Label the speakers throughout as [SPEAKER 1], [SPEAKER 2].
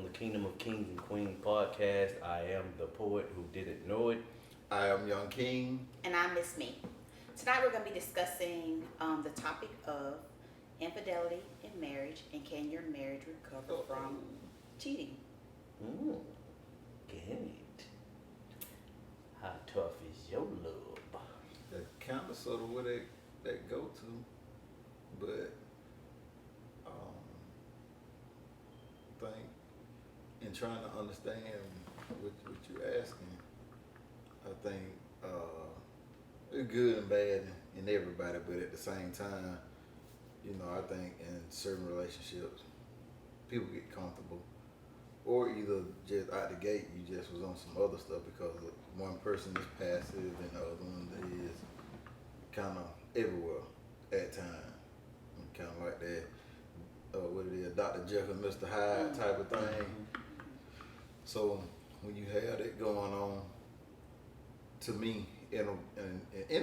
[SPEAKER 1] on the Kingdom of Kings and Queens podcast. I am the poet who didn't know it.
[SPEAKER 2] I am Young King.
[SPEAKER 3] And I Miss Me. Tonight we're going to be discussing the topic of infidelity in marriage and can your marriage recover from cheating?
[SPEAKER 1] Get it. How tough is your love?
[SPEAKER 2] That kind of sort of where that go to, but I think in trying to understand what you're asking, I think it's good and bad in everybody, but at the same time, I think in certain relationships, people get comfortable, or either just out the gate you just was on some other stuff because one person is passive and the other one is kind of everywhere at times, kind of like that. What it is, Dr. Jekyll and Mr. Hyde type of thing. So when you have that going on, to me, in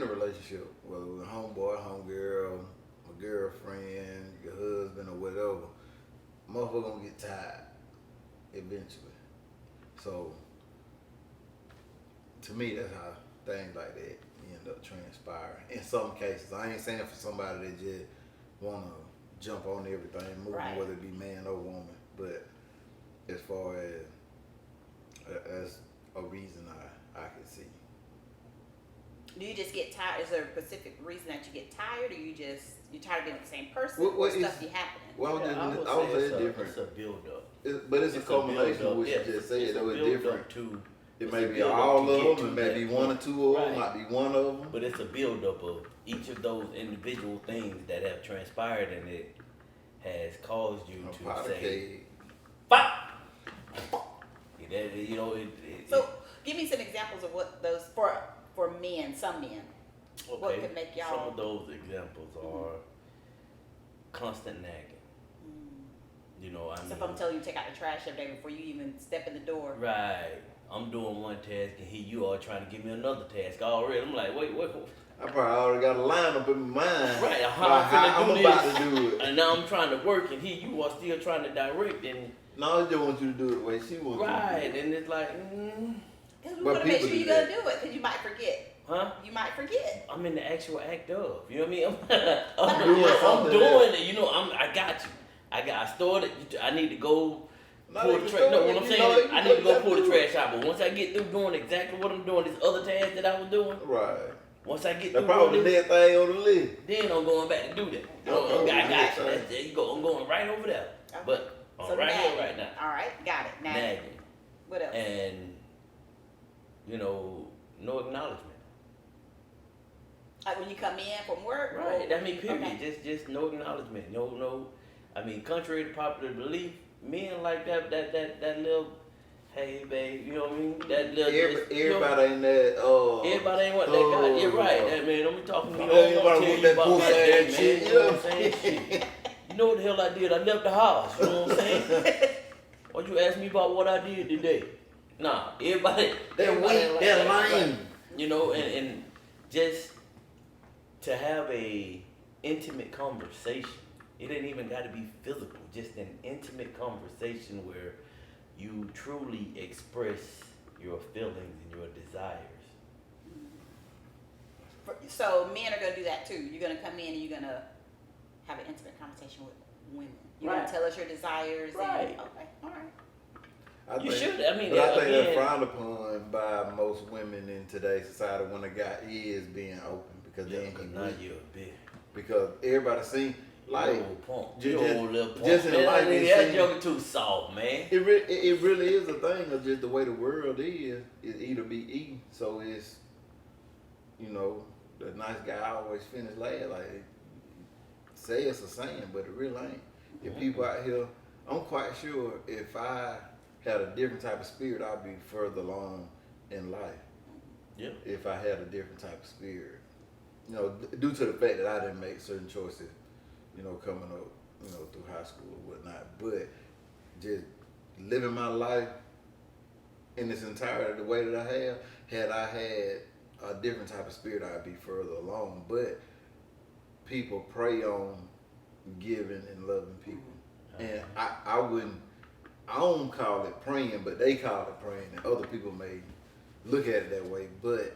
[SPEAKER 2] a relationship, whether it was a homeboy, homegirl, a girlfriend, your husband, or whatever, motherfucker gonna get tired eventually. So to me, that's how things like that end up transpiring. In some cases, I ain't saying for somebody that just wanna jump on everything, moving,
[SPEAKER 3] right,
[SPEAKER 2] whether it be man or woman, but as far as a reason I can see.
[SPEAKER 3] Do you just get tired? Is there a specific reason that you get tired, or you tired of being with the same person?
[SPEAKER 2] What
[SPEAKER 3] stuff be happening?
[SPEAKER 2] Well,
[SPEAKER 1] I would say it's different. It's a build-up.
[SPEAKER 2] But it's a culmination of what you just said. Though it's different. It may be all of them. It may be one or two of them. It might be one of them.
[SPEAKER 1] But it's a build-up of each of those individual things that have transpired, and it has caused you to say, "Fuck."
[SPEAKER 3] So, give me some examples of what those for men, some men.
[SPEAKER 1] Okay.
[SPEAKER 3] What could make y'all?
[SPEAKER 1] Some of those examples are constant nagging.
[SPEAKER 3] So if I'm telling you to take out the trash every day before you even step in the door.
[SPEAKER 1] Right. I'm doing one task and here you are trying to give me another task already. I'm like, wait.
[SPEAKER 2] I probably already got a line up in my mind.
[SPEAKER 1] Right.
[SPEAKER 2] How I'm about to do it.
[SPEAKER 1] And now I'm trying to work and here you are still trying to direct and.
[SPEAKER 2] No, I just want you to do it the way she wants you to do it.
[SPEAKER 1] Right. And it's like,
[SPEAKER 3] Because we want to make sure you're going to do it because you might forget.
[SPEAKER 1] Huh?
[SPEAKER 3] You might forget.
[SPEAKER 1] I'm in the actual act of. You know what I mean?
[SPEAKER 2] I'm
[SPEAKER 1] doing it. I got you. I started. I need to go pull the trash. No, what I'm saying is I need to go pull the trash out. But once I get through doing exactly what I'm doing, this other task that I was doing.
[SPEAKER 2] Right.
[SPEAKER 1] Once I get
[SPEAKER 2] that's
[SPEAKER 1] through
[SPEAKER 2] probably the next thing on the list.
[SPEAKER 1] Then I'm going back to do that. I got you. There you go. I'm going right over there.
[SPEAKER 3] Okay.
[SPEAKER 1] But I'm
[SPEAKER 3] so
[SPEAKER 1] right
[SPEAKER 3] nagging.
[SPEAKER 1] here, right now.
[SPEAKER 3] All right, got it. Nagging. What else?
[SPEAKER 1] And no acknowledgement.
[SPEAKER 3] Like when you come in from work?
[SPEAKER 1] Right. I mean, period.
[SPEAKER 3] Okay.
[SPEAKER 1] Just no acknowledgement. No. I mean, contrary to popular belief, men like that little, hey, babe, you know what I mean? That little.
[SPEAKER 2] Everybody ain't that.
[SPEAKER 1] Everybody ain't what they got. You're right. That man, don't be talking to me.
[SPEAKER 2] Everybody want that pussy ass shit.
[SPEAKER 1] You know what I'm saying? Shit. You know what the hell I did? I left the house. You know what I'm saying? Why'd you ask me about what I did today? Nah, everybody.
[SPEAKER 2] They're weak. They're lying.
[SPEAKER 1] And just to have a intimate conversation. It ain't even got to be physical. Just an intimate conversation where you truly express your feelings and your desires.
[SPEAKER 3] So men are going to do that too. You're going to come in and you're going to have an intimate conversation with women. You're going to tell us your desires.
[SPEAKER 1] Right.
[SPEAKER 3] And, okay. All right.
[SPEAKER 2] I think that's frowned upon by most women in today's society when a guy is being open because then
[SPEAKER 1] you're a bitch.
[SPEAKER 2] Because everybody seems like
[SPEAKER 1] just
[SPEAKER 2] in life,
[SPEAKER 1] that joke too soft, man.
[SPEAKER 2] It really is a thing of just the way the world is either be eating. So it's the nice guy always finish last. Like say it's a saying, but it really ain't. If people out here, I'm quite sure if I had a different type of spirit, I'd be further along in life.
[SPEAKER 1] Yeah.
[SPEAKER 2] If I had a different type of spirit, due to the fact that I didn't make certain choices, coming up, through high school or whatnot. But just living my life in its entirety the way that I have, had I had a different type of spirit, I'd be further along. But people prey on giving and loving people. And I wouldn't I don't call it praying, but they call it praying, and other people may look at it that way. But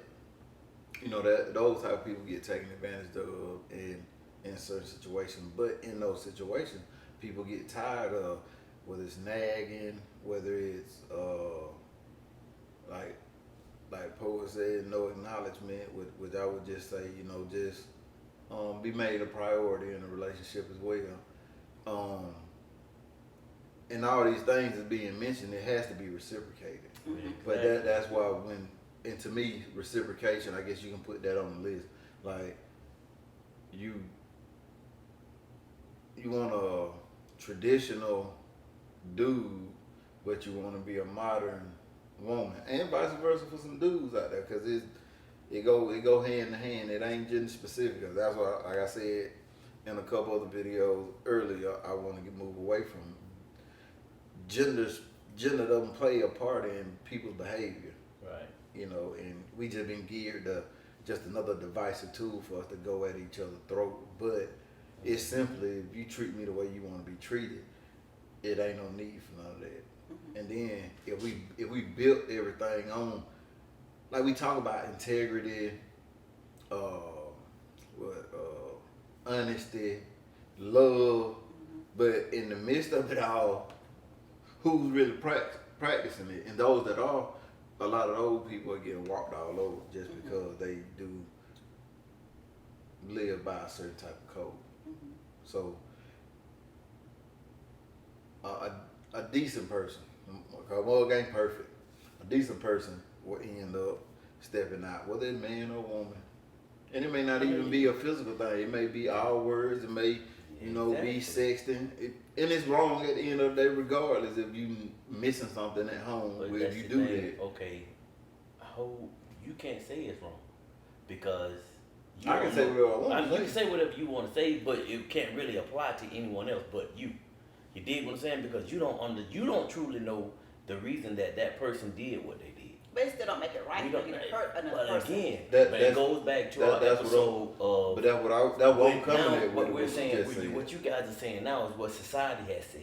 [SPEAKER 2] you know that those type of people get taken advantage of in certain situations. But in those situations, people get tired of whether it's nagging, whether it's like Poet said, no acknowledgement, which I would just say, you know, just be made a priority in a relationship as well. And all these things is being mentioned, it has to be reciprocated.
[SPEAKER 3] Mm-hmm.
[SPEAKER 2] But that's why and to me, reciprocation, I guess you can put that on the list. Like, you want a traditional dude, but you want to be a modern woman, and vice versa for some dudes out there, because it go hand in hand. It ain't gender specific. That's why, like I said in a couple other videos earlier, I want to move away from gender doesn't play a part in people's behavior.
[SPEAKER 1] Right.
[SPEAKER 2] You know, and we just been geared to just another divisive tool for us to go at each other's throat. But it's simply, if you treat me the way you want to be treated, it ain't no need for none of that.
[SPEAKER 3] Mm-hmm.
[SPEAKER 2] And then if we built everything on, like we talk about integrity, honesty, love, but in the midst of it all, who's really practicing it? And those that are, a lot of those people are getting walked all over just because they do live by a certain type of code.
[SPEAKER 3] Mm-hmm.
[SPEAKER 2] So a decent person, because mug ain't perfect, a decent person will end up stepping out, whether it's man or woman. And it may not even be a physical thing. It may be all words. It may, be sexting. And it's wrong at the end of the day, regardless if you missing something at home
[SPEAKER 1] But
[SPEAKER 2] where
[SPEAKER 1] that's
[SPEAKER 2] you
[SPEAKER 1] the
[SPEAKER 2] do
[SPEAKER 1] thing.
[SPEAKER 2] that.
[SPEAKER 1] Okay, you can't say it's wrong because
[SPEAKER 2] I can say whatever I want to
[SPEAKER 1] you can say whatever you want to say, but it can't really apply to anyone else but you. You dig what I'm saying? Because you don't truly know the reason that person did what they did.
[SPEAKER 3] But it still don't make it right for you to hurt another person.
[SPEAKER 1] Again,
[SPEAKER 2] That-
[SPEAKER 1] but it goes back to our episode of.
[SPEAKER 2] But that's what I'm coming at.
[SPEAKER 1] What we're
[SPEAKER 2] you
[SPEAKER 1] saying,
[SPEAKER 2] just said.
[SPEAKER 1] what you guys are saying now is what society has said.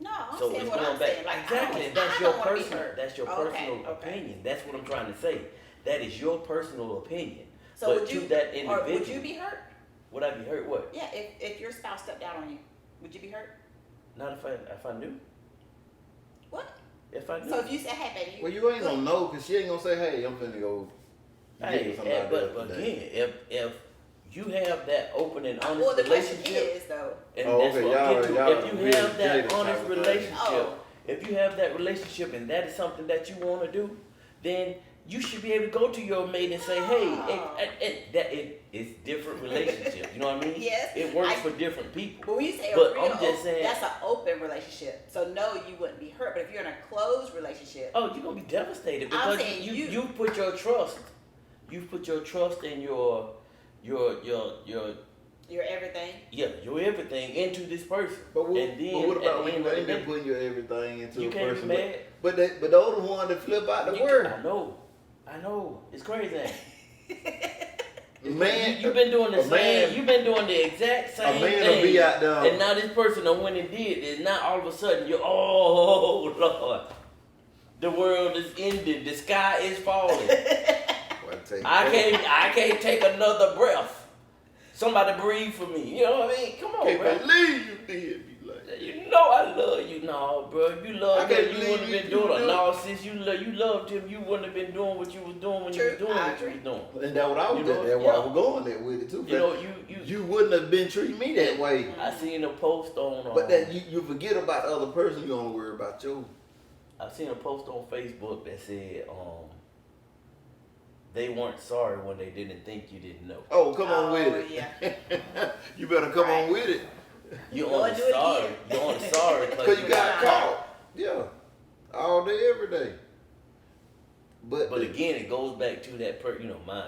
[SPEAKER 3] No, I'm
[SPEAKER 1] So
[SPEAKER 3] saying
[SPEAKER 1] it's
[SPEAKER 3] what
[SPEAKER 1] going
[SPEAKER 3] I'm
[SPEAKER 1] back.
[SPEAKER 3] saying. Like,
[SPEAKER 1] Exactly.
[SPEAKER 3] I
[SPEAKER 1] That's
[SPEAKER 3] don't
[SPEAKER 1] your
[SPEAKER 3] wanna be
[SPEAKER 1] personal.
[SPEAKER 3] hurt.
[SPEAKER 1] That's your
[SPEAKER 3] Okay,
[SPEAKER 1] personal
[SPEAKER 3] okay.
[SPEAKER 1] opinion. That's what I'm trying to say. That is your personal opinion.
[SPEAKER 3] So
[SPEAKER 1] but
[SPEAKER 3] would
[SPEAKER 1] to
[SPEAKER 3] you,
[SPEAKER 1] that
[SPEAKER 3] or
[SPEAKER 1] individual,
[SPEAKER 3] would you be hurt?
[SPEAKER 1] would I be hurt? What?
[SPEAKER 3] Yeah, if your spouse stepped out on you, would you be hurt?
[SPEAKER 1] Not if I knew.
[SPEAKER 3] What?
[SPEAKER 1] If I knew.
[SPEAKER 3] So if you say, hey, baby,
[SPEAKER 2] Well, you ain't gonna know, because she ain't gonna say, hey, I'm finna go get
[SPEAKER 1] Hey,
[SPEAKER 2] with somebody
[SPEAKER 1] but
[SPEAKER 2] else today.
[SPEAKER 1] again, if you have that open and honest
[SPEAKER 3] well, the question
[SPEAKER 1] relationship,
[SPEAKER 3] is though.
[SPEAKER 1] and
[SPEAKER 2] Oh,
[SPEAKER 1] that's
[SPEAKER 2] okay,
[SPEAKER 1] what I'm getting to.
[SPEAKER 2] y'all
[SPEAKER 1] If you
[SPEAKER 2] really
[SPEAKER 1] have that
[SPEAKER 2] jaded
[SPEAKER 1] honest
[SPEAKER 2] type of thing.
[SPEAKER 1] relationship,
[SPEAKER 3] Oh.
[SPEAKER 1] if you have that relationship and that is something that you want to do, then you should be able to go to your mate and say, hey, it's different relationships. You know what I mean?
[SPEAKER 3] Yes,
[SPEAKER 1] It works
[SPEAKER 3] I-
[SPEAKER 1] for different people.
[SPEAKER 3] But when you say a
[SPEAKER 1] But
[SPEAKER 3] real,
[SPEAKER 1] I'm just saying-
[SPEAKER 3] that's an open relationship. So no, you wouldn't be hurt. But if you're in a closed relationship,
[SPEAKER 1] Oh, you're gonna be devastated
[SPEAKER 3] I'm
[SPEAKER 1] because
[SPEAKER 3] saying
[SPEAKER 1] you put your trust. You put your trust in your
[SPEAKER 3] you're everything.
[SPEAKER 1] your everything into this person.
[SPEAKER 2] But what,
[SPEAKER 1] and then
[SPEAKER 2] but what
[SPEAKER 1] at
[SPEAKER 2] about
[SPEAKER 1] the
[SPEAKER 2] when
[SPEAKER 1] end
[SPEAKER 2] you
[SPEAKER 1] of the
[SPEAKER 2] ain't been
[SPEAKER 1] day,
[SPEAKER 2] putting your everything into
[SPEAKER 1] you
[SPEAKER 2] a
[SPEAKER 1] can't
[SPEAKER 2] person?
[SPEAKER 1] be mad.
[SPEAKER 2] But those the ones that flip out the word.
[SPEAKER 1] I know. It's crazy.
[SPEAKER 2] Man,
[SPEAKER 1] You've been doing the
[SPEAKER 2] a
[SPEAKER 1] same.
[SPEAKER 2] man-
[SPEAKER 1] You've been doing the exact same
[SPEAKER 2] a man
[SPEAKER 1] thing.
[SPEAKER 2] will be out there.
[SPEAKER 1] And now this person done went and did this. Now all of a sudden you're, oh Lord, the world is ending. The sky is falling. I can't take another breath. Somebody breathe for me. You know what I mean? Come on,
[SPEAKER 2] Can't
[SPEAKER 1] bro.
[SPEAKER 2] believe you did me like that.
[SPEAKER 1] You know I love you. No, bro. If you
[SPEAKER 2] I
[SPEAKER 1] loved
[SPEAKER 2] can't
[SPEAKER 1] him, you
[SPEAKER 2] believe
[SPEAKER 1] wouldn't
[SPEAKER 2] you
[SPEAKER 1] have been doing it.
[SPEAKER 2] do
[SPEAKER 1] No, since you loved him, you wouldn't have been doing what you was doing when you was doing what you was doing.
[SPEAKER 2] And that's what I was.
[SPEAKER 1] You know,
[SPEAKER 2] That's why I
[SPEAKER 1] yeah.
[SPEAKER 2] was going there with it too.
[SPEAKER 1] You know,
[SPEAKER 2] you wouldn't have been treating me that way.
[SPEAKER 1] I seen a post on.
[SPEAKER 2] But that you forget about the other person. You only worry about you.
[SPEAKER 1] I seen a post on Facebook that said they weren't sorry when they didn't think you didn't know.
[SPEAKER 2] Oh, come on with it.
[SPEAKER 3] Yeah.
[SPEAKER 2] You better come on with it.
[SPEAKER 1] You're
[SPEAKER 3] Go
[SPEAKER 1] only
[SPEAKER 3] and do it
[SPEAKER 1] sorry.
[SPEAKER 3] again.
[SPEAKER 1] You're only sorry
[SPEAKER 2] Because you got
[SPEAKER 3] Yeah.
[SPEAKER 2] caught. Yeah. All day, every day.
[SPEAKER 1] But again, it goes back to that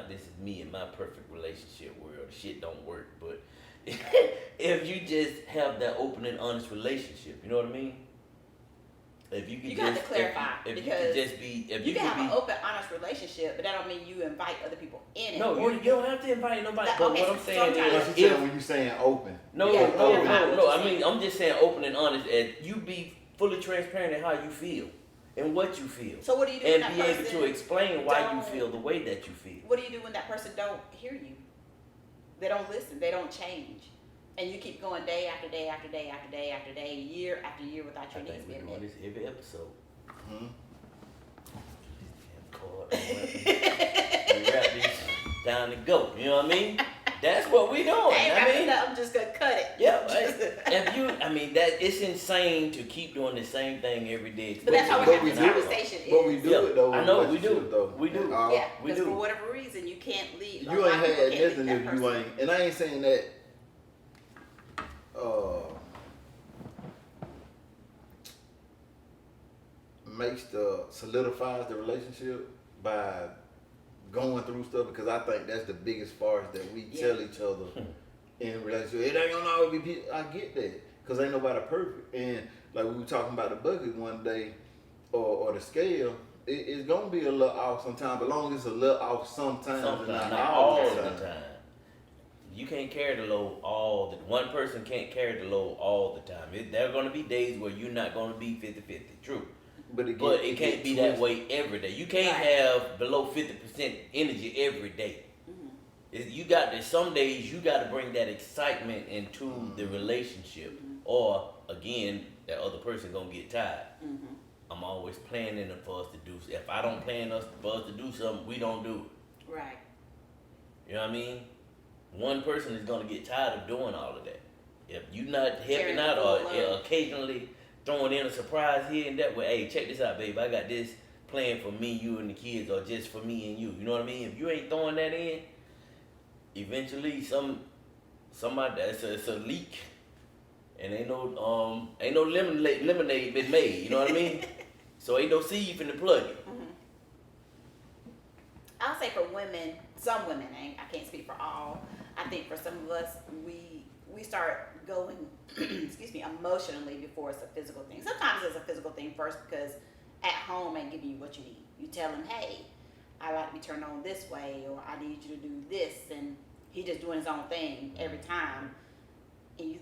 [SPEAKER 1] this is me and my perfect relationship world. Shit don't work, but if you just have that open and honest relationship, you know what I mean? If you could
[SPEAKER 3] You
[SPEAKER 1] just
[SPEAKER 3] got to clarify,
[SPEAKER 1] if you
[SPEAKER 3] because
[SPEAKER 1] could just be if
[SPEAKER 3] You
[SPEAKER 1] you
[SPEAKER 3] can
[SPEAKER 1] could
[SPEAKER 3] have
[SPEAKER 1] be
[SPEAKER 3] an open, honest relationship, but that don't mean you invite other people in it.
[SPEAKER 1] no, you don't have to invite nobody.
[SPEAKER 3] Like,
[SPEAKER 1] But
[SPEAKER 3] okay,
[SPEAKER 1] what I'm saying
[SPEAKER 3] sometimes-
[SPEAKER 2] What
[SPEAKER 1] is,
[SPEAKER 2] you saying when you saying open?
[SPEAKER 1] no,
[SPEAKER 3] Yeah,
[SPEAKER 1] no,
[SPEAKER 3] clarify what
[SPEAKER 1] no.
[SPEAKER 3] you're
[SPEAKER 1] I mean,
[SPEAKER 3] saying.
[SPEAKER 1] I'm just saying open and honest. And you be fully transparent in how you feel and what you feel.
[SPEAKER 3] So what do you do when
[SPEAKER 1] And
[SPEAKER 3] that
[SPEAKER 1] be able
[SPEAKER 3] person
[SPEAKER 1] to explain why you
[SPEAKER 3] don't-
[SPEAKER 1] feel the way that you feel.
[SPEAKER 3] What do you do when that person don't hear you? They don't listen. They don't change. And you keep going day after day after day after day after day, year after year without
[SPEAKER 1] I
[SPEAKER 3] your needs
[SPEAKER 1] think we're
[SPEAKER 3] being
[SPEAKER 1] doing
[SPEAKER 3] met.
[SPEAKER 1] this every episode.
[SPEAKER 2] Hmm?
[SPEAKER 1] We wrap this down to go. You know what I mean? That's what we doing.
[SPEAKER 3] I ain't
[SPEAKER 1] I
[SPEAKER 3] wrapping
[SPEAKER 1] mean,
[SPEAKER 3] it up. I'm just gonna cut it.
[SPEAKER 1] yeah. If you, I mean, that it's insane to keep doing the same thing every day.
[SPEAKER 3] But that's how
[SPEAKER 2] But
[SPEAKER 3] we're
[SPEAKER 2] we
[SPEAKER 3] having this
[SPEAKER 2] do it.
[SPEAKER 3] conversation.
[SPEAKER 2] But we
[SPEAKER 3] is.
[SPEAKER 2] do
[SPEAKER 1] Yeah,
[SPEAKER 2] it though.
[SPEAKER 1] I
[SPEAKER 2] in
[SPEAKER 1] know, we do.
[SPEAKER 2] relationships, though.
[SPEAKER 1] We do.
[SPEAKER 3] Yeah,
[SPEAKER 1] we
[SPEAKER 3] because
[SPEAKER 1] do.
[SPEAKER 3] for whatever reason you can't leave.
[SPEAKER 2] You
[SPEAKER 3] a lot
[SPEAKER 2] ain't
[SPEAKER 3] of people
[SPEAKER 2] had
[SPEAKER 3] can't leave
[SPEAKER 2] nothing
[SPEAKER 3] that
[SPEAKER 2] if you
[SPEAKER 3] person.
[SPEAKER 2] ain't, and I ain't saying that. Makes solidifies the relationship by going through stuff, because I think that's the biggest farce that we tell each other in relationship. It ain't gonna always be people. I get that, because ain't nobody perfect. And like we were talking about the bucket one day, or the scale, it's gonna be a little off sometimes, but long as it's a little off sometimes, and
[SPEAKER 1] Sometimes,
[SPEAKER 2] not
[SPEAKER 1] not
[SPEAKER 2] all
[SPEAKER 1] all
[SPEAKER 2] the
[SPEAKER 1] the
[SPEAKER 2] time.
[SPEAKER 1] time. You can't carry the load all the one person can't carry the load all the time. There are gonna be days where you're not gonna be 50-50. True.
[SPEAKER 2] But
[SPEAKER 1] But it can't be that way every day. You can't
[SPEAKER 3] Right.
[SPEAKER 1] have below 50% energy every day.
[SPEAKER 3] Mhm.
[SPEAKER 1] You got to, some days you got to bring that excitement into the relationship, or again, that other person gonna get tired.
[SPEAKER 3] Mhm.
[SPEAKER 1] I'm always planning for us to do. If I don't plan for us to do something, we don't do it.
[SPEAKER 3] Right.
[SPEAKER 1] You know what I mean? One person is gonna get tired of doing all of that. If you're not helping
[SPEAKER 3] Carrying
[SPEAKER 1] out,
[SPEAKER 3] the
[SPEAKER 1] or
[SPEAKER 3] full load.
[SPEAKER 1] occasionally throwing in a surprise here and that, way, hey, check this out, babe. I got this planned for me, you, and the kids, or just for me and you. You know what I mean? If you ain't throwing that in, eventually somebody it's a leak, and ain't no lemonade been made. You know what I mean? So ain't no sieve in the plug it.
[SPEAKER 3] I'll say for women, some women, I can't speak for all. I think for some of us, we start going, excuse me, emotionally before it's a physical thing. Sometimes it's a physical thing first, because at home ain't giving you what you need. You tell him, hey, I like to be turned on this way, or I need you to do this, and he just doing his own thing every time. And you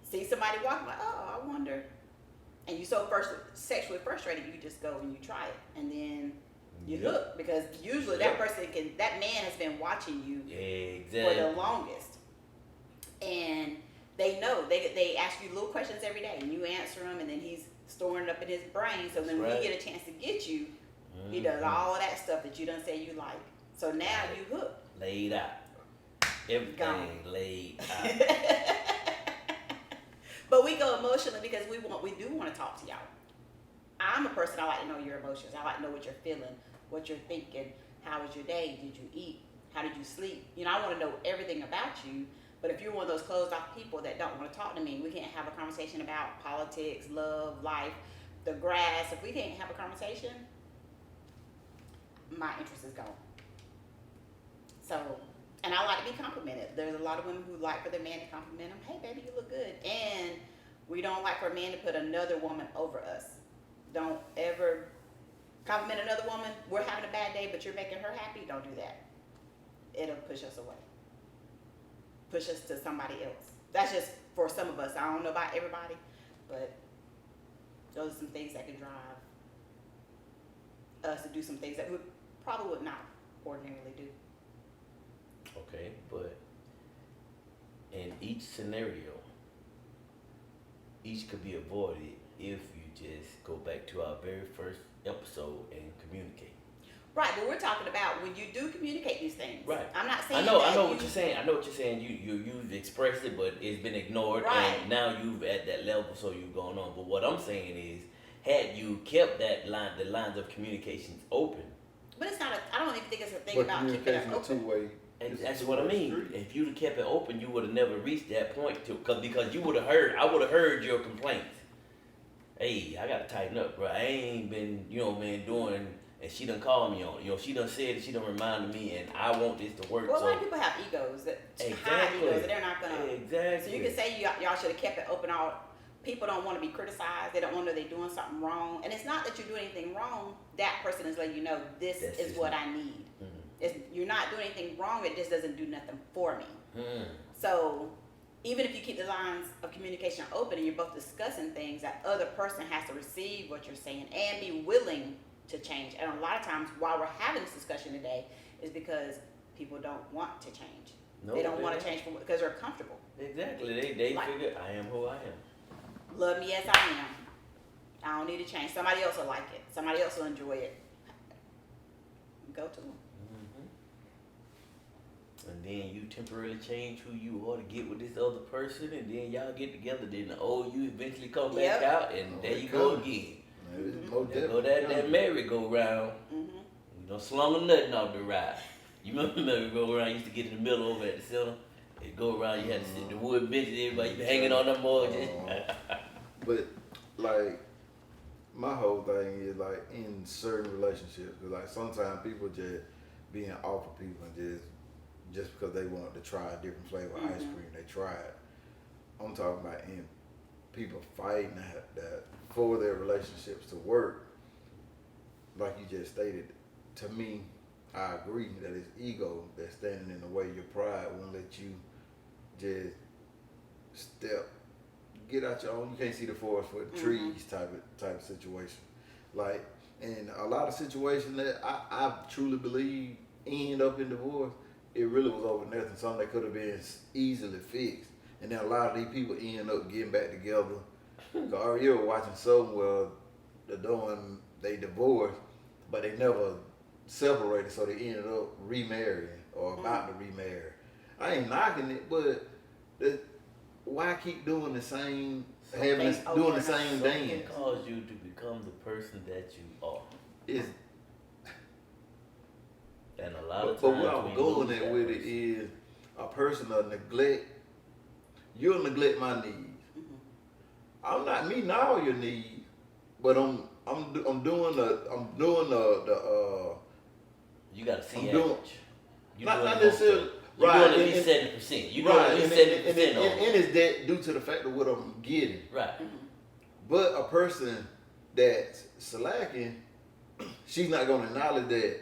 [SPEAKER 3] see somebody walking, like, oh, I wonder. And you so sexually frustrated, you just go and you try it, and then you
[SPEAKER 1] Yep.
[SPEAKER 3] hook, because usually that man has been watching you
[SPEAKER 1] Exactly.
[SPEAKER 3] for the longest, and they know they ask you little questions every day, and you answer them, and then he's storing it up in his brain. So then when
[SPEAKER 1] Right.
[SPEAKER 3] he get a chance to get you, he does all of that stuff that you done say you like. So now you hook.
[SPEAKER 1] Laid out. Everything
[SPEAKER 3] Gone.
[SPEAKER 1] laid out.
[SPEAKER 3] But we go emotionally because we do want to talk to y'all. I'm a person, I like to know your emotions. I like to know what you're feeling, what you're thinking. How was your day? Did you eat? How did you sleep? You know, I want to know everything about you. But if you're one of those closed off people that don't want to talk to me, we can't have a conversation about politics, love, life, the grass. If we can't have a conversation, my interest is gone. So, and I like to be complimented. There's a lot of women who like for their man to compliment them. Hey, baby, you look good. And we don't like for a man to put another woman over us. Don't ever compliment another woman. We're having a bad day, but you're making her happy. Don't do that. It'll push us away. Push us to somebody else. That's just for some of us. I don't know about everybody, but those are some things that can drive us to do some things that we probably would not ordinarily do.
[SPEAKER 1] Okay, but in each scenario, each could be avoided if you just go back to our very first episode and communicate.
[SPEAKER 3] Right, but we're talking about when you do communicate these things.
[SPEAKER 1] Right.
[SPEAKER 3] I'm not saying
[SPEAKER 1] I know
[SPEAKER 3] that
[SPEAKER 1] what you're saying. I know what you're saying. You've expressed it, but it's been ignored,
[SPEAKER 3] Right.
[SPEAKER 1] and now you've at that level, so you've gone on. But what I'm saying is, had you kept the lines of communications open,
[SPEAKER 3] But it's not I don't even think it's a thing
[SPEAKER 2] But
[SPEAKER 3] about keeping it
[SPEAKER 2] communication is
[SPEAKER 3] open.
[SPEAKER 2] two-way.
[SPEAKER 1] and that's what I mean. If you'd have kept it open, you would have never reached that point because you would have heard. I would have heard your complaints. Hey, I gotta tighten up, bro. I ain't been, doing. And she done called me on it. She done said it, she done reminded me, and I want this to work.
[SPEAKER 3] Well, a
[SPEAKER 1] so
[SPEAKER 3] lot of people have egos, high
[SPEAKER 1] Exactly.
[SPEAKER 3] egos, that they're not gonna.
[SPEAKER 1] Exactly.
[SPEAKER 3] So you can say y'all should have kept it open. People don't want to be criticized. They don't want to know they're doing something wrong. And it's not that you're doing anything wrong. That person is letting you know this
[SPEAKER 1] That's
[SPEAKER 3] is
[SPEAKER 1] just
[SPEAKER 3] what
[SPEAKER 1] me.
[SPEAKER 3] I need. You're not doing anything wrong. It just doesn't do nothing for me.
[SPEAKER 1] Mm.
[SPEAKER 3] So even if you keep the lines of communication open and you're both discussing things, that other person has to receive what you're saying and be willing to change. And a lot of times, why we're having this discussion today is because people don't want to change.
[SPEAKER 1] No,
[SPEAKER 3] they don't want to change because they're comfortable.
[SPEAKER 1] Exactly. They
[SPEAKER 3] Like-
[SPEAKER 1] figure I am who I am.
[SPEAKER 3] Love me as I am. I don't need to change. Somebody else will like it. Somebody else will enjoy it. Go to them.
[SPEAKER 1] And then you temporarily change who you are to get with this other person, and then y'all get together. Then the old you eventually come back
[SPEAKER 3] Yep.
[SPEAKER 1] out, and there you go again.
[SPEAKER 2] It's more
[SPEAKER 1] There go
[SPEAKER 2] definitely
[SPEAKER 1] that merry-go-round.
[SPEAKER 3] Mm-hmm.
[SPEAKER 1] You don't slung nothing off the ride. You remember the merry-go-round used to get in the middle over at the center? It go around, you had to sit the wood benches, everybody be hanging on them boards.
[SPEAKER 2] But like my whole thing is like in certain relationships, 'cause like sometimes people just being off of people and just because they want to try a different flavor of ice cream, they try it. I'm talking about in people fighting that for their relationships to work. Like you just stated, to me, I agree that it's ego that's standing in the way. Your pride won't let you just get out your own. You can't see the forest for the trees type of situation. Like in a lot of situations that I truly believe end up in divorce, it really was over nothing. Something that could have been easily fixed. And then a lot of these people end up getting back together. Cause you were watching something where they divorced, but they never separated, so they ended up remarrying or about to remarry. I ain't knocking it, but why keep doing the same, doing the same
[SPEAKER 1] Something
[SPEAKER 2] dance?
[SPEAKER 1] cause you to become the person that you are.
[SPEAKER 2] It's,
[SPEAKER 1] And a lot of times,
[SPEAKER 2] but what I'm
[SPEAKER 1] we
[SPEAKER 2] going
[SPEAKER 1] lose
[SPEAKER 2] at
[SPEAKER 1] that
[SPEAKER 2] with it
[SPEAKER 1] person.
[SPEAKER 2] is a person of neglect. You'll neglect my needs. I'm not meeting all your needs, but I'm doing the
[SPEAKER 1] You got to see
[SPEAKER 2] I'm
[SPEAKER 1] average.
[SPEAKER 2] doing-
[SPEAKER 1] You
[SPEAKER 2] not
[SPEAKER 1] doing
[SPEAKER 2] not
[SPEAKER 1] the
[SPEAKER 2] necessarily
[SPEAKER 1] most- You
[SPEAKER 2] right.
[SPEAKER 1] doing at least 70%. You doing
[SPEAKER 2] Right,
[SPEAKER 1] at least
[SPEAKER 2] and
[SPEAKER 1] 70% on it.
[SPEAKER 2] it's that due to the fact of what I'm getting.
[SPEAKER 1] Right.
[SPEAKER 2] But a person that's slacking, she's not gonna acknowledge that.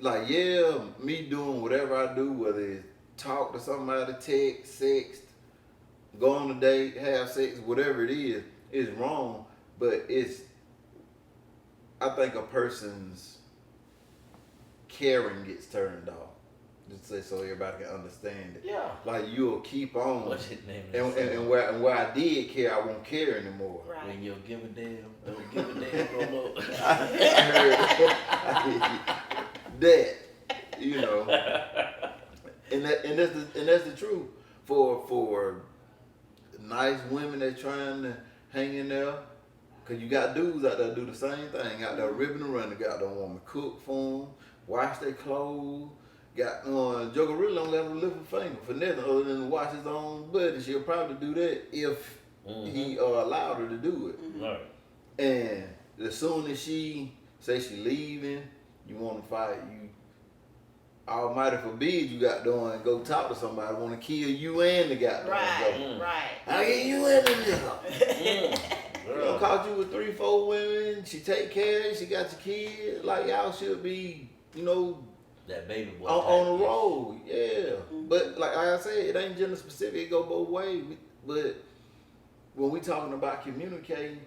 [SPEAKER 2] Like, yeah, me doing whatever I do, whether it's talk to somebody, text, sext, go on a date, have sex, whatever it is wrong. But I think a person's caring gets turned off. Just say so everybody can understand it.
[SPEAKER 1] Yeah.
[SPEAKER 2] Like you'll keep on,
[SPEAKER 1] What's his name?
[SPEAKER 2] and where I did care, I won't care anymore.
[SPEAKER 3] Right.
[SPEAKER 1] When you give a damn, don't give a damn no more.
[SPEAKER 2] I heard that, you know, and that's the truth for nice women that trying to hang in there. Cause you got dudes out there do the same thing, out there ripping and running. Got the woman cook for them, wash their clothes. Got Joker really don't let him lift a finger for nothing other than wash his own butt, and she'll probably do that if he allowed her to do it.
[SPEAKER 1] Right.
[SPEAKER 2] And as soon as she say she leaving, you want to fight, you almighty forbid you got to go talk to somebody, want to kill you and the guy.
[SPEAKER 3] Right.
[SPEAKER 2] How get you in there?
[SPEAKER 1] Girl.
[SPEAKER 2] Caught you with 3-4 women. She take care of you. She got your kids. Like y'all should be,
[SPEAKER 1] That baby boy.
[SPEAKER 2] on
[SPEAKER 1] type
[SPEAKER 2] the road. Yeah. But like I said, it ain't gender specific. It go both ways. But when we talking about communicating,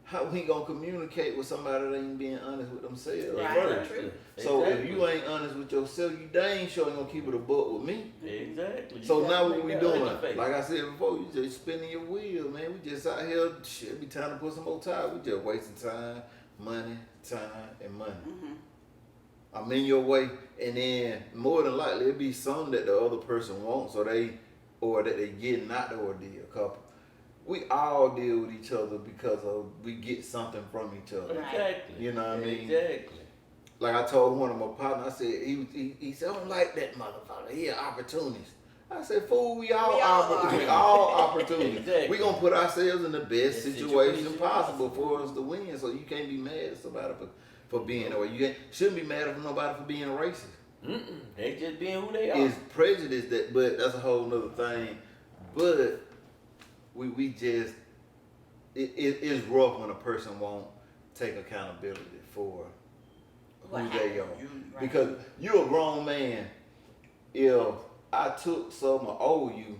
[SPEAKER 2] how we gonna communicate with somebody that ain't being honest with themselves
[SPEAKER 3] Right.
[SPEAKER 2] first?
[SPEAKER 3] True.
[SPEAKER 2] So if
[SPEAKER 1] Exactly.
[SPEAKER 2] you ain't honest with yourself, you dang sure ain't gonna keep it a buck with me.
[SPEAKER 1] Exactly. You
[SPEAKER 2] So
[SPEAKER 1] gotta
[SPEAKER 2] now
[SPEAKER 1] make
[SPEAKER 2] what we
[SPEAKER 1] that
[SPEAKER 2] doing?
[SPEAKER 1] face.
[SPEAKER 2] Like I said before, you just spinning your wheel, man. We just out here, shit, be time to put some more time. We just wasting time, money, and money. I'm in your way, and then more than likely it'll be something that the other person wants, or that they getting out the ordeal. Couple, we all deal with each other because we get something from each other.
[SPEAKER 3] Right.
[SPEAKER 1] Exactly.
[SPEAKER 2] You know what I mean?
[SPEAKER 1] Exactly.
[SPEAKER 2] Like I told one of my partners, I said he said I don't like that motherfucker. He an opportunist. I said, fool, we all opportunists.
[SPEAKER 1] Exactly.
[SPEAKER 2] We gonna put ourselves in the best
[SPEAKER 1] The
[SPEAKER 2] situation
[SPEAKER 1] situation
[SPEAKER 2] possible for us to win. So you can't be mad at somebody for being that way. You shouldn't be mad at nobody for being racist.
[SPEAKER 1] They just being who they are.
[SPEAKER 2] It's prejudice but that's a whole nother thing. But we just it's rough when a person won't take accountability for
[SPEAKER 3] What
[SPEAKER 2] who they
[SPEAKER 3] happened?
[SPEAKER 2] are. Because you're a grown man. If I took something or owe you,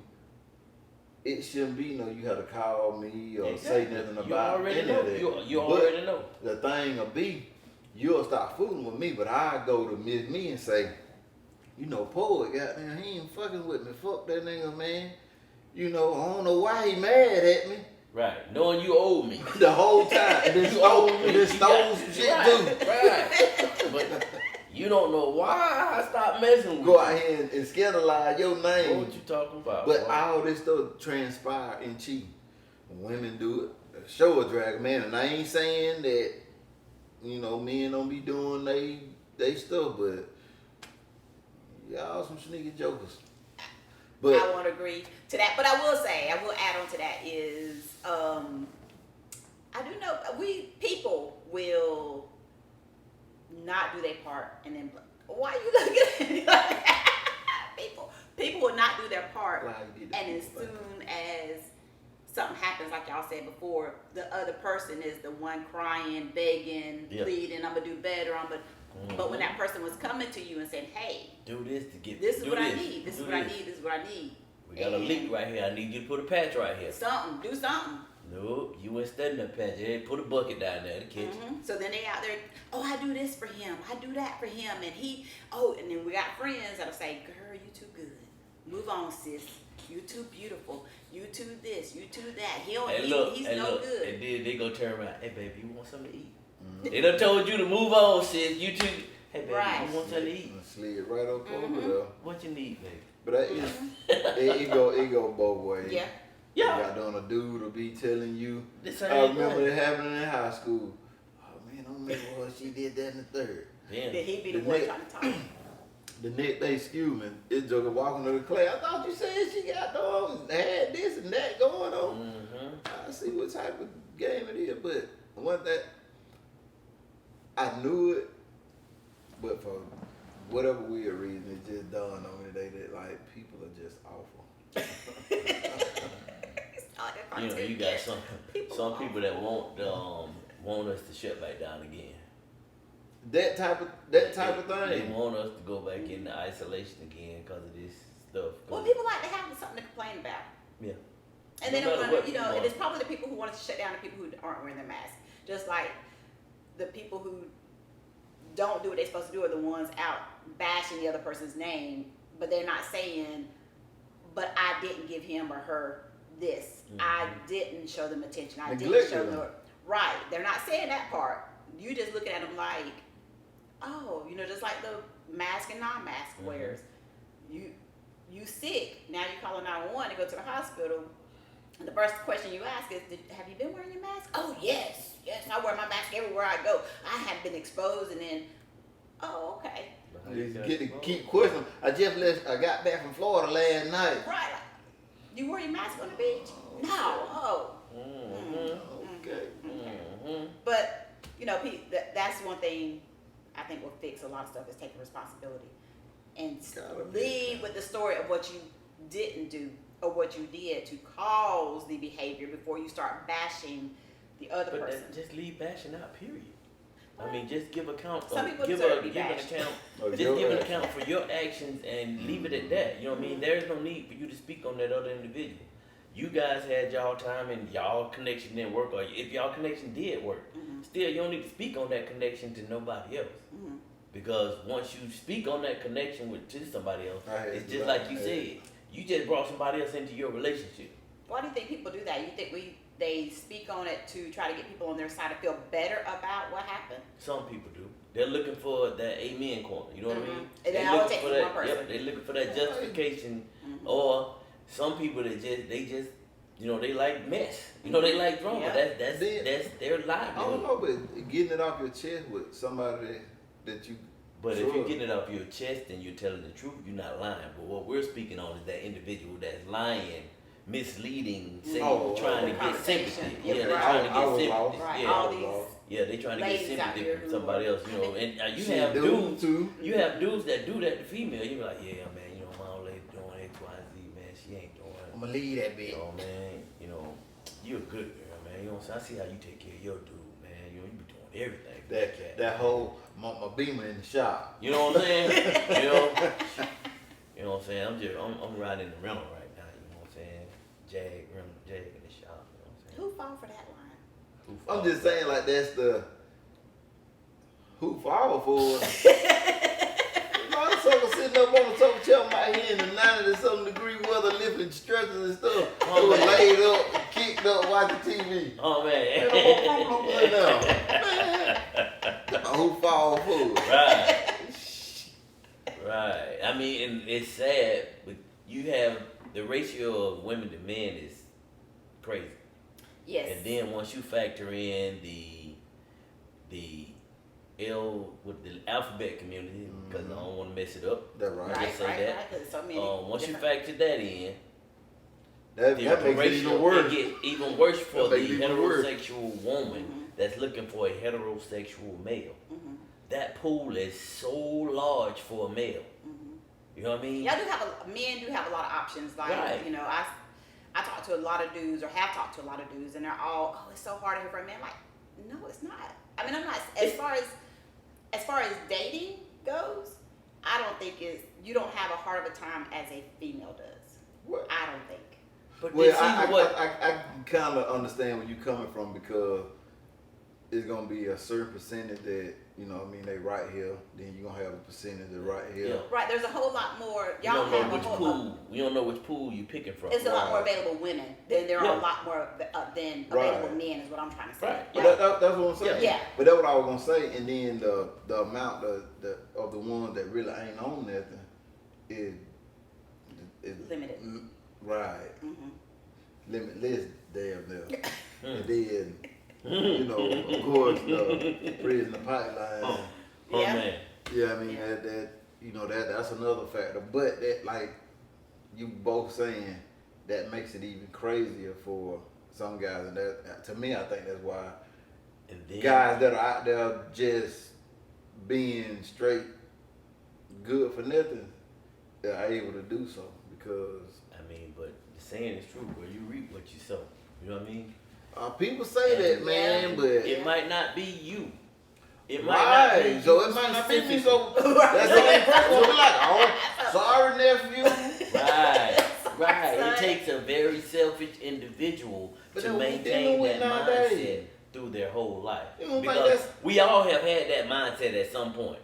[SPEAKER 2] it shouldn't be no you have to call me or say nothing
[SPEAKER 1] You
[SPEAKER 2] about
[SPEAKER 1] already
[SPEAKER 2] any
[SPEAKER 1] know.
[SPEAKER 2] of that.
[SPEAKER 1] You
[SPEAKER 2] But
[SPEAKER 1] already know.
[SPEAKER 2] the thing will be, you'll start fooling with me, but I go to Miss Me and say, you know, Poet, goddamn, he ain't fucking with me. Fuck that nigga, man. You know, I don't know why he mad at me
[SPEAKER 1] Right. Knowing you owe me.
[SPEAKER 2] the whole time. And then
[SPEAKER 1] You
[SPEAKER 2] stole,
[SPEAKER 1] owe me.
[SPEAKER 2] and then
[SPEAKER 1] You
[SPEAKER 2] stole
[SPEAKER 1] got-
[SPEAKER 2] some shit
[SPEAKER 1] right,
[SPEAKER 2] too.
[SPEAKER 1] Right. But you don't know why I stopped messing with
[SPEAKER 2] Go
[SPEAKER 1] you.
[SPEAKER 2] out here and scandalize your name.
[SPEAKER 1] What you talking about?
[SPEAKER 2] But
[SPEAKER 1] boy?
[SPEAKER 2] all this stuff transpire in cheating. Women do it. Show a drag, man. And I ain't saying that, you know, men don't be doing they stuff, but y'all some sneaky jokers. But
[SPEAKER 3] I won't agree to that, but I will say, I will add on to that is, I do know people will not do their part, and then why you looking at me like that? People will not do their part,
[SPEAKER 2] Why you did that?
[SPEAKER 3] and as soon as something happens, like y'all said before, the other person is the one crying, begging,
[SPEAKER 1] Yeah.
[SPEAKER 3] pleading, I'm gonna do better, But when that person was coming to you and saying, hey,
[SPEAKER 1] do this to get
[SPEAKER 3] this is
[SPEAKER 1] do
[SPEAKER 3] what I
[SPEAKER 1] this,
[SPEAKER 3] need, this
[SPEAKER 1] do
[SPEAKER 3] is what I need, this is what I need.
[SPEAKER 1] We got a
[SPEAKER 3] And
[SPEAKER 1] leak right here. I need you to put a patch right here.
[SPEAKER 3] something, do something.
[SPEAKER 1] No, you ain't studying that patch. Hey, put a bucket down there in the kitchen.
[SPEAKER 3] So then they out there, oh, I do this for him, I do that for him, and and then we got friends that'll say, girl, you too good. Move on, sis. You too beautiful. You too this, you too that. He's no good.
[SPEAKER 1] And then they go turn around. Hey, baby, you want something to eat? They done told you to move on, sis. You too. Hey, baby,
[SPEAKER 3] Right.
[SPEAKER 1] you want something to eat?
[SPEAKER 2] slid right up over there.
[SPEAKER 1] What you need, baby?
[SPEAKER 2] But that is, it go both ways.
[SPEAKER 3] Yeah.
[SPEAKER 1] Yeah.
[SPEAKER 2] You got on a dude will be telling you.
[SPEAKER 1] The
[SPEAKER 2] I
[SPEAKER 1] same
[SPEAKER 2] remember
[SPEAKER 1] thing.
[SPEAKER 2] it happening in high school. Oh man, I don't remember what she did that in the third.
[SPEAKER 1] Damn.
[SPEAKER 3] Then he be the
[SPEAKER 2] The
[SPEAKER 3] one
[SPEAKER 2] next-
[SPEAKER 3] trying to talk.
[SPEAKER 2] The next day, excuse me, this joker walking to the class. I thought you said she got had this and that going on.
[SPEAKER 1] Mm-hmm.
[SPEAKER 2] I see what type of game it is, but one that I knew it, but for whatever weird reason, it just dawned on me today that like people are just awful.
[SPEAKER 1] You know, you got some people that want us to shut back down again.
[SPEAKER 2] That type of
[SPEAKER 1] They
[SPEAKER 2] thing.
[SPEAKER 1] want us to go back into isolation again because of this stuff.
[SPEAKER 3] Well, people like to have something to complain about.
[SPEAKER 1] Yeah.
[SPEAKER 3] And
[SPEAKER 1] No
[SPEAKER 3] they don't
[SPEAKER 1] matter
[SPEAKER 3] want
[SPEAKER 1] what
[SPEAKER 3] to,
[SPEAKER 1] people
[SPEAKER 3] and
[SPEAKER 1] want.
[SPEAKER 3] it's probably the people who want to shut down the people who aren't wearing their mask. Just like the people who don't do what they're supposed to do are the ones out bashing the other person's name, but they're not saying, but I didn't give him or her this. I didn't show them attention. I didn't
[SPEAKER 2] Neglected
[SPEAKER 3] show
[SPEAKER 2] them.
[SPEAKER 3] them. Right. They're not saying that part. You just looking at them like, oh, just like the mask and non-mask wearers. You sick. Now you call 911 to go to the hospital. And the first question you ask is, have you been wearing your mask? Oh, yes. Yes, I wear my mask everywhere I go. I have been exposed, and then, oh, okay.
[SPEAKER 2] Just get to keep questioning. I got back from Florida last night.
[SPEAKER 3] Right. Like, you wear your mask on the beach? No. Oh.
[SPEAKER 2] Okay.
[SPEAKER 3] But, that's one thing I think will fix a lot of stuff is taking responsibility. And
[SPEAKER 2] Gotta be.
[SPEAKER 3] leave with the story of what you didn't do or what you did to cause the behavior before you start bashing the other
[SPEAKER 1] But
[SPEAKER 3] person.
[SPEAKER 1] just leave bashing out, period. I mean, just give account.
[SPEAKER 3] Some people
[SPEAKER 1] give
[SPEAKER 3] deserve to be
[SPEAKER 1] give an
[SPEAKER 3] bashed.
[SPEAKER 1] account.
[SPEAKER 2] Of
[SPEAKER 1] Just
[SPEAKER 2] your
[SPEAKER 1] give an
[SPEAKER 2] actions.
[SPEAKER 1] account for your actions and leave it at that. You know what I mean? There's no need for you to speak on that other individual. You guys had y'all time and y'all connection didn't work, or if y'all connection did work, still you don't need to speak on that connection to nobody else. Because once you speak on that connection to somebody else, it's just like you said, you just brought somebody else into your relationship.
[SPEAKER 3] Why do you think people do that? You think they speak on it to try to get people on their side to feel better about what happened?
[SPEAKER 1] Some people do. They're looking for that amen corner. You know what I mean?
[SPEAKER 3] And then
[SPEAKER 1] They
[SPEAKER 3] all it
[SPEAKER 1] looking
[SPEAKER 3] takes
[SPEAKER 1] for
[SPEAKER 3] is
[SPEAKER 1] that.
[SPEAKER 3] one person.
[SPEAKER 1] Yep, they're looking for that justification. Or some people that just they like mess. They like drama.
[SPEAKER 3] Yeah.
[SPEAKER 1] That's their
[SPEAKER 2] I don't
[SPEAKER 1] livelihood.
[SPEAKER 2] know, but getting it off your chest with somebody that you.
[SPEAKER 1] But if you're
[SPEAKER 2] trust.
[SPEAKER 1] getting it off your chest and you're telling the truth, you're not lying. But what we're speaking on is that individual that's lying, misleading, saying, trying to get
[SPEAKER 3] Conversation.
[SPEAKER 1] sympathy.
[SPEAKER 3] Yeah,
[SPEAKER 1] Yeah, they're
[SPEAKER 3] right.
[SPEAKER 1] trying to
[SPEAKER 2] I
[SPEAKER 1] get
[SPEAKER 2] was
[SPEAKER 1] sympathy.
[SPEAKER 2] lost.
[SPEAKER 3] Right.
[SPEAKER 1] Yeah.
[SPEAKER 3] All these
[SPEAKER 1] Yeah, they trying to get
[SPEAKER 3] ladies out
[SPEAKER 1] sympathy
[SPEAKER 3] here
[SPEAKER 1] from
[SPEAKER 3] who
[SPEAKER 1] somebody
[SPEAKER 3] are-
[SPEAKER 1] else, and you
[SPEAKER 2] Shit,
[SPEAKER 1] have
[SPEAKER 2] dude,
[SPEAKER 1] dudes
[SPEAKER 2] too.
[SPEAKER 1] You have dudes that do that to female. You be like, yeah, man, my old lady doing X, Y, and Z, man. She ain't doing it.
[SPEAKER 2] I'ma leave that bitch.
[SPEAKER 1] Man, you're a good girl, man. I see how you take care of your dude, man. You be doing everything. for cat.
[SPEAKER 2] That whole my beamer in the shop.
[SPEAKER 1] You know what I'm saying? You know what I'm saying? I'm riding in the rental right now. You know what I'm saying? jagging the shop. You know what I'm saying?
[SPEAKER 3] Who fall for that line?
[SPEAKER 1] Who
[SPEAKER 2] I'm
[SPEAKER 1] fall
[SPEAKER 2] just
[SPEAKER 1] for
[SPEAKER 2] saying, like, that's the who fall for it. Motherfucker sitting up on the sofa chair out here in the 90-something degree weather, lifting stretchers and stuff.
[SPEAKER 1] Oh,
[SPEAKER 2] Who was
[SPEAKER 1] man.
[SPEAKER 2] laid up, kicked up, watching TV.
[SPEAKER 1] Oh man.
[SPEAKER 2] Man, who fall for it?
[SPEAKER 1] Right. Right. I mean, and it's sad, but you have the ratio of women to men is crazy.
[SPEAKER 3] Yes.
[SPEAKER 1] And then once you factor in the with the alphabet community, because I don't want to mess it up.
[SPEAKER 2] That's right.
[SPEAKER 3] Right,
[SPEAKER 1] just say
[SPEAKER 3] right,
[SPEAKER 1] that.
[SPEAKER 3] right. 'Cause so many
[SPEAKER 1] Once you
[SPEAKER 3] different-
[SPEAKER 1] factor that in,
[SPEAKER 2] That
[SPEAKER 1] the
[SPEAKER 2] makes it
[SPEAKER 1] ratio
[SPEAKER 2] even worse.
[SPEAKER 1] it gets even worse for
[SPEAKER 2] That
[SPEAKER 1] the
[SPEAKER 2] makes it even worse.
[SPEAKER 1] heterosexual woman that's looking for a heterosexual male.
[SPEAKER 3] Mhm.
[SPEAKER 1] That pool is so large for a male.
[SPEAKER 3] Mhm.
[SPEAKER 1] You know what I mean?
[SPEAKER 3] Y'all do have men do have a lot of options. Like,
[SPEAKER 1] Right.
[SPEAKER 3] you know, I talk to a lot of dudes, or have talked to a lot of dudes, and they're all, oh, it's so hard here for a man. Like, no, it's not. I mean, I'm not as far as dating goes. I don't think you don't have a hard of a time as a female does.
[SPEAKER 2] What?
[SPEAKER 3] I don't think.
[SPEAKER 1] But
[SPEAKER 2] Well,
[SPEAKER 1] then see what?
[SPEAKER 2] I kind of understand where you're coming from, because it's gonna be a certain percentage that, you know what I mean, they right here, then you're gonna have a percentage that right here.
[SPEAKER 1] Yeah.
[SPEAKER 3] Right, there's a whole lot more.
[SPEAKER 1] You
[SPEAKER 3] Y'all
[SPEAKER 1] don't know
[SPEAKER 3] have
[SPEAKER 1] which
[SPEAKER 3] a whole
[SPEAKER 1] pool. You don't know which pool you picking from.
[SPEAKER 3] It's a lot more
[SPEAKER 2] Right.
[SPEAKER 3] available women than there are
[SPEAKER 1] Yeah.
[SPEAKER 3] a lot more than
[SPEAKER 2] Right.
[SPEAKER 3] available men, is what I'm trying to say.
[SPEAKER 1] Right.
[SPEAKER 2] But
[SPEAKER 1] Yeah.
[SPEAKER 2] that's what I'm saying.
[SPEAKER 3] Yeah.
[SPEAKER 2] But that's what I was gonna say. And then the amount of the ones that really ain't on nothing is
[SPEAKER 3] Limited.
[SPEAKER 2] Right.
[SPEAKER 3] Mm-hmm.
[SPEAKER 2] Limitless, damn near.
[SPEAKER 1] Mm.
[SPEAKER 2] And then, you know, of course, the prison pipeline.
[SPEAKER 1] Oh
[SPEAKER 3] Yeah.
[SPEAKER 1] man.
[SPEAKER 2] Yeah, I mean
[SPEAKER 3] Yeah.
[SPEAKER 2] that you know that's another factor. But that, like you both saying, that makes it even crazier for some guys, and that to me, I think that's why
[SPEAKER 1] And then
[SPEAKER 2] guys that are out there just being straight good for nothing, they're able to do so, because
[SPEAKER 1] I mean, but the saying is true. Where you reap what you sow. You know what I mean?
[SPEAKER 2] people say that,
[SPEAKER 1] And-
[SPEAKER 2] man,
[SPEAKER 3] Yeah.
[SPEAKER 2] but
[SPEAKER 1] It might not be you. It might not be
[SPEAKER 2] right,
[SPEAKER 1] you
[SPEAKER 2] so it might not be me.
[SPEAKER 1] specifically.
[SPEAKER 2] So that's the only person will be like, oh, sorry, nephew.
[SPEAKER 1] Right, right.
[SPEAKER 3] Son.
[SPEAKER 1] It takes a very selfish individual
[SPEAKER 2] But
[SPEAKER 1] to
[SPEAKER 2] then we
[SPEAKER 1] maintain
[SPEAKER 2] dealing with
[SPEAKER 1] that
[SPEAKER 2] nowadays.
[SPEAKER 1] mindset through their whole life.
[SPEAKER 2] You don't think
[SPEAKER 1] Because
[SPEAKER 2] that's-
[SPEAKER 1] we all have had that mindset at some point.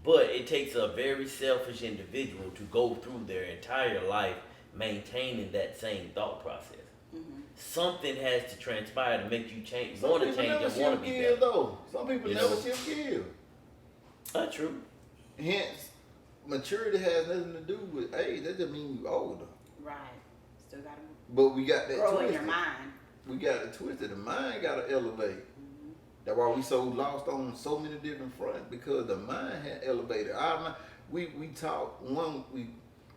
[SPEAKER 1] But it takes a very selfish individual to go through their entire life maintaining that same thought process.
[SPEAKER 3] Mm-hmm.
[SPEAKER 1] Something has to transpire to make you change,
[SPEAKER 2] Some
[SPEAKER 1] want to
[SPEAKER 2] people
[SPEAKER 1] change,
[SPEAKER 2] never
[SPEAKER 1] and want to
[SPEAKER 2] shift
[SPEAKER 1] be
[SPEAKER 2] gears,
[SPEAKER 1] better.
[SPEAKER 2] though. Some people
[SPEAKER 1] You
[SPEAKER 2] never
[SPEAKER 1] know?
[SPEAKER 2] shift gears.
[SPEAKER 1] That's true.
[SPEAKER 2] Hence, maturity has nothing to do with age. That just means you older.
[SPEAKER 3] Right. Still got to
[SPEAKER 2] But we got that
[SPEAKER 3] grow in
[SPEAKER 2] twisted.
[SPEAKER 3] your mind.
[SPEAKER 2] We got it twisted. The mind got to elevate.
[SPEAKER 3] Mm-hmm.
[SPEAKER 2] That's why we so lost on so many different fronts, because the mind had elevated. Our mind, we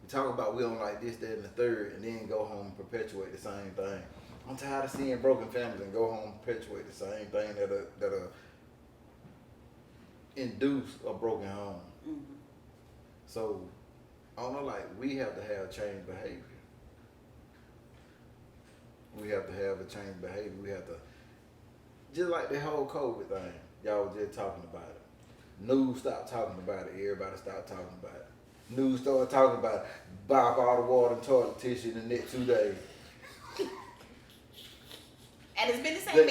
[SPEAKER 2] talk about we don't like this, that, and the third, and then go home and perpetuate the same thing. I'm tired of seeing broken families and go home and perpetuate the same thing that'll induce a broken home.
[SPEAKER 3] Mm-hmm.
[SPEAKER 2] So I don't know, like, we have to have changed behavior. We have to have a changed behavior. We have to, just like the whole COVID thing, y'all was just talking about it. News stopped talking about it. Everybody stopped talking about it. News started talking about it. Buy up all the water and toilet tissue in the next 2 days.
[SPEAKER 3] And it's been the same.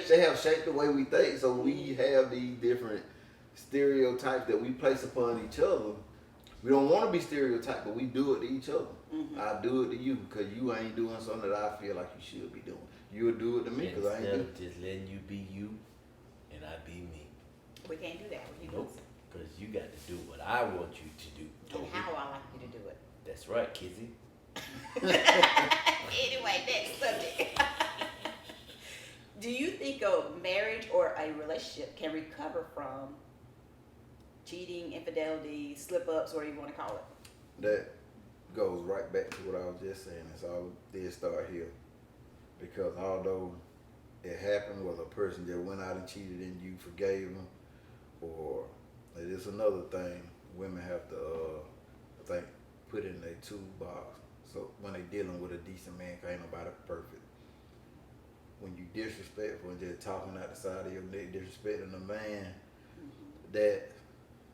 [SPEAKER 2] They have shaped the way we think. So we have these different stereotypes that we place upon each other. We don't want to be stereotyped, but we do it to each other.
[SPEAKER 3] Mm-hmm.
[SPEAKER 2] I do it to you because you ain't doing something that I feel like you should be doing. You'll do it to me because I ain't
[SPEAKER 1] Instead
[SPEAKER 2] doing
[SPEAKER 1] of just letting you be you and I be me.
[SPEAKER 3] We can't do that. We
[SPEAKER 1] Nope. Because you got to do what I want you to do.
[SPEAKER 3] And
[SPEAKER 1] Toby.
[SPEAKER 3] how I like you to do it.
[SPEAKER 1] That's right, Kizzy.
[SPEAKER 3] Anyway, next subject. Do you think a marriage or a relationship can recover from cheating, infidelity, slip-ups, whatever you want to call it?
[SPEAKER 2] That goes right back to what I was just saying. It's all did start here. Because although it happened, whether a person that went out and cheated and you forgave them, or it's another thing women have to, I think, put in their toolbox. So when they dealing with a decent man, 'cause ain't nobody perfect. When you disrespectful and just talking out the side of your neck, disrespecting a man, that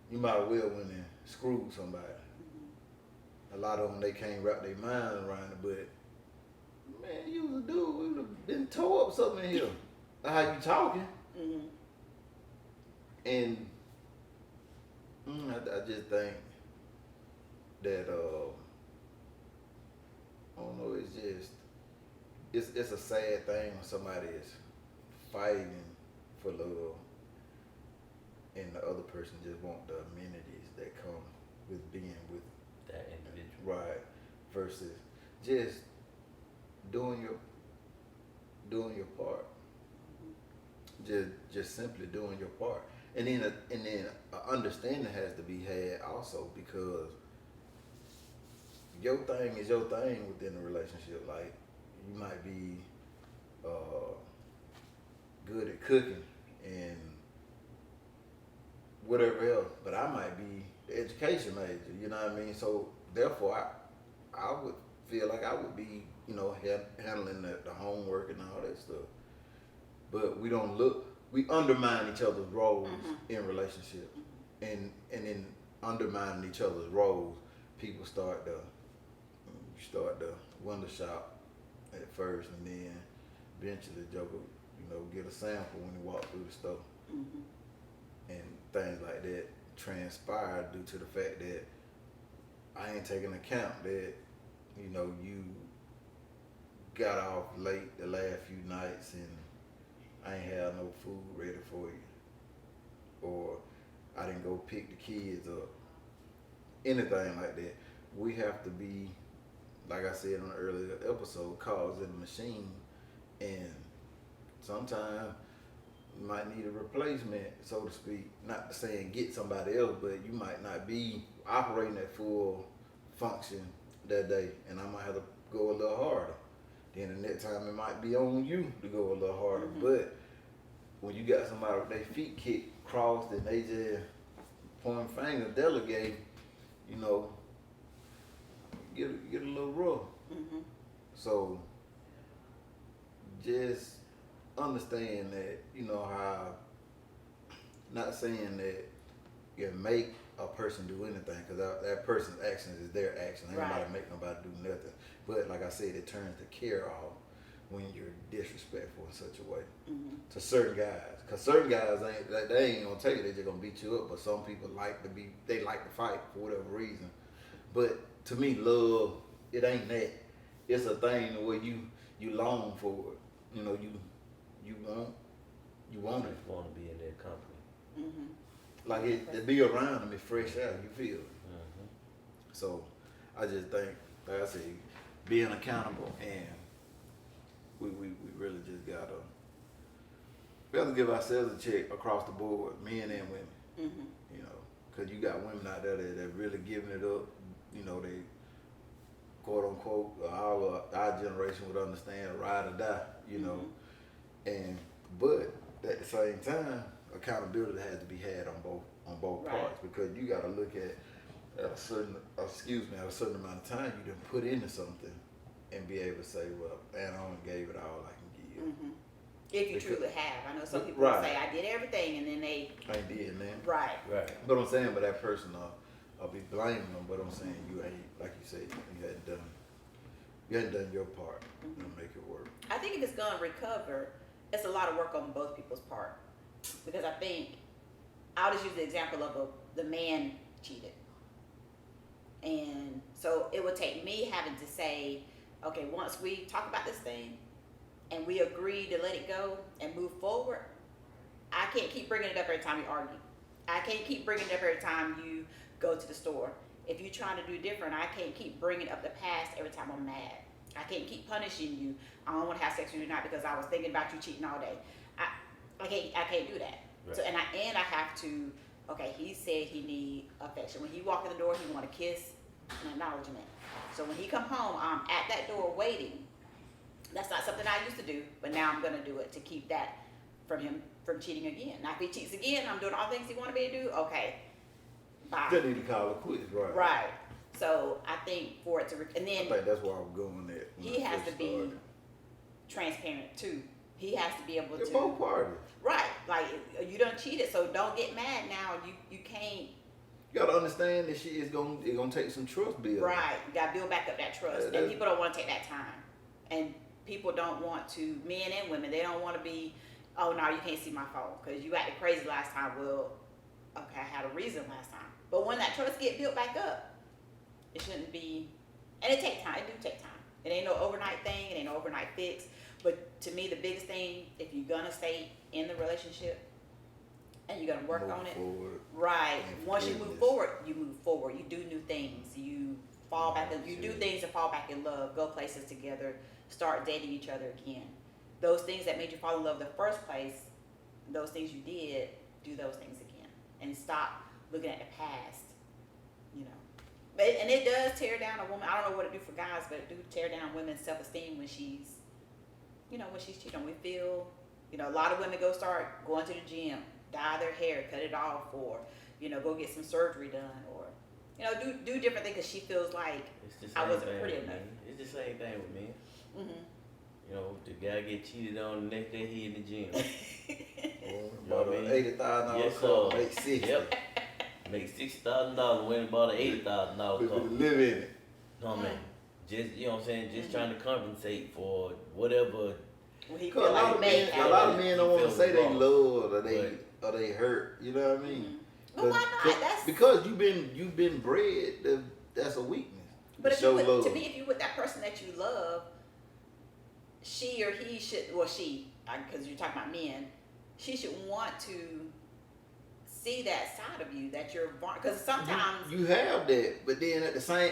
[SPEAKER 2] you might as well went and screwed somebody. A lot of them, they can't wrap their mind around it, but man, you was a dude, we would have been tore up something in here. How you talking?
[SPEAKER 3] Mm-hmm.
[SPEAKER 2] And I just think that I don't know. It's just it's a sad thing when somebody is fighting for love, and the other person just want the amenities that come with being with
[SPEAKER 1] That individual.
[SPEAKER 2] right versus just doing your part. Just simply doing your part, and then a understanding has to be had also, because your thing is your thing within the relationship. Like, you might be good at cooking and whatever else, but I might be the education major. You know what I mean? So therefore, I would feel like I would be, handling the homework and all that stuff. But we undermine each other's roles in relationship, and in undermining each other's roles, people start to window shop at first, and then eventually Joker, get a sample when he walk through the store, and things like that transpire due to the fact that I ain't taking account that you got off late the last few nights and I ain't have no food ready for you, or I didn't go pick the kids up, anything like that. We have to be, like I said on an earlier episode, cogs in the machine, and sometimes you might need a replacement, so to speak. Not saying get somebody else, but you might not be operating at full function that day, and I might have to go a little harder. Then the next time it might be on you to go a little harder. But when you got somebody with their feet kicked, crossed, and they just point finger, delegate, get a little rough. So just understand that, how, not saying that you make a person do anything, because that person's actions is their action. Ain't nobody make nobody do nothing. But like I said, it turns the care off when you're disrespectful in such a way to certain guys. Because certain guys they ain't gonna take it. They just gonna beat you up. But some people like to fight for whatever reason. But to me, love, it ain't that. It's a thing where you long for it. You want it.
[SPEAKER 1] Just want to be in their company.
[SPEAKER 2] Like to be around them, it's fresh out. You feel it. So I just think, like I said, being accountable, and we really just we have to give ourselves a check across the board, men and women. Because you got women out there that really giving it up. They quote unquote, our generation would understand, ride or die. But at the same time, accountability has to be had on both parts, because you got to look at a certain amount of time you done put into something and be able to say, well, man, I only gave it all I can give.
[SPEAKER 3] If you truly have. I know some people say, I did everything, and then they
[SPEAKER 2] ain't did nothing.
[SPEAKER 3] Right.
[SPEAKER 2] But I'm saying, but that person, I'll be blaming them, but I'm saying you ain't, like you said, you hadn't done your part to make it work.
[SPEAKER 3] I think if it's gonna recover, it's a lot of work on both people's part, because I think I'll just use the example of the man cheated, and so it would take me having to say, okay, once we talk about this thing and we agree to let it go and move forward, I can't keep bringing it up every time we argue. I can't keep bringing it up every time you go to the store. If you're trying to do different, I can't keep bringing up the past every time I'm mad. I can't keep punishing you. I don't want to have sex with you tonight because I was thinking about you cheating all day. I can't do that. Right. So and I have to. Okay, he said he need affection. When he walk in the door, he want a kiss and acknowledgement. So when he come home, I'm at that door waiting. That's not something I used to do, but now I'm gonna do it to keep that from him from cheating again. Now if he cheats again, I'm doing all the things he wanted me to do. Okay, bye.
[SPEAKER 2] They need to call it quits, right?
[SPEAKER 3] Right. So I think for it to, and then
[SPEAKER 2] I think that's where I'm going at.
[SPEAKER 3] He has to be transparent too. He has to be able to.
[SPEAKER 2] Both parties.
[SPEAKER 3] Right. Like you done cheated, so don't get mad now. You can't.
[SPEAKER 2] You gotta understand that it's gonna take some trust building.
[SPEAKER 3] Right. You gotta build back up that trust, and people don't want to take that time. And people don't want to, men and women, they don't want to be, oh no, you can't see my phone because you acted crazy last time. Well, okay, I had a reason last time. But when that trust get built back up, it shouldn't be, and it takes time. It do take time. It ain't no overnight thing. It ain't no overnight fix. But to me, the biggest thing, if you're gonna stay in the relationship and you're gonna work
[SPEAKER 2] Move
[SPEAKER 3] on it,
[SPEAKER 2] forward.
[SPEAKER 3] right?
[SPEAKER 2] And
[SPEAKER 3] Once you move
[SPEAKER 2] forgiveness.
[SPEAKER 3] forward, you move forward. You do new things. You fall back. You do
[SPEAKER 1] Absolutely.
[SPEAKER 3] things and fall back in love. Go places together. Start dating each other again. Those things that made you fall in love in the first place, those things you did, do those things again, and stop looking at the past. You know, but and it does tear down a woman. I don't know what it do for guys, but it do tear down women's self-esteem when she's, you know, when she's cheating. We feel, you know, a lot of women go start going to the gym, dye their hair, cut it off, or, you know, go get some surgery done, or, you know, do different things because she feels like
[SPEAKER 1] It's the
[SPEAKER 3] I
[SPEAKER 1] same
[SPEAKER 3] wasn't
[SPEAKER 1] thing
[SPEAKER 3] pretty
[SPEAKER 1] with
[SPEAKER 3] enough.
[SPEAKER 1] men. It's the same thing with men.
[SPEAKER 3] Mm-hmm.
[SPEAKER 1] You know, the guy get cheated on the next day he in the gym.
[SPEAKER 2] About
[SPEAKER 1] what I mean?
[SPEAKER 2] $80,000
[SPEAKER 1] Yes,
[SPEAKER 2] car,
[SPEAKER 1] sir.
[SPEAKER 2] make 60.
[SPEAKER 1] Yep. Make $60,000, went and bought an $80,000 car.
[SPEAKER 2] People live in it.
[SPEAKER 1] No man, just you know what I'm saying, just trying to compensate for whatever.
[SPEAKER 3] When he
[SPEAKER 2] Cause
[SPEAKER 3] feel
[SPEAKER 2] a lot
[SPEAKER 3] like
[SPEAKER 2] of
[SPEAKER 3] made
[SPEAKER 2] men, a lot of men don't want to say they
[SPEAKER 1] wrong.
[SPEAKER 2] love or they hurt. You know what I mean?
[SPEAKER 3] Mm-hmm. Well, why not? That's
[SPEAKER 2] because you've been bred. That's a weakness.
[SPEAKER 3] But
[SPEAKER 2] to
[SPEAKER 3] if you
[SPEAKER 2] show
[SPEAKER 3] with,
[SPEAKER 2] love.
[SPEAKER 3] to me, if you with that person that you love, she or he should, well, she, because you're talking about men, she should want to see that side of you that you're, because sometimes
[SPEAKER 2] you have that, but then at the same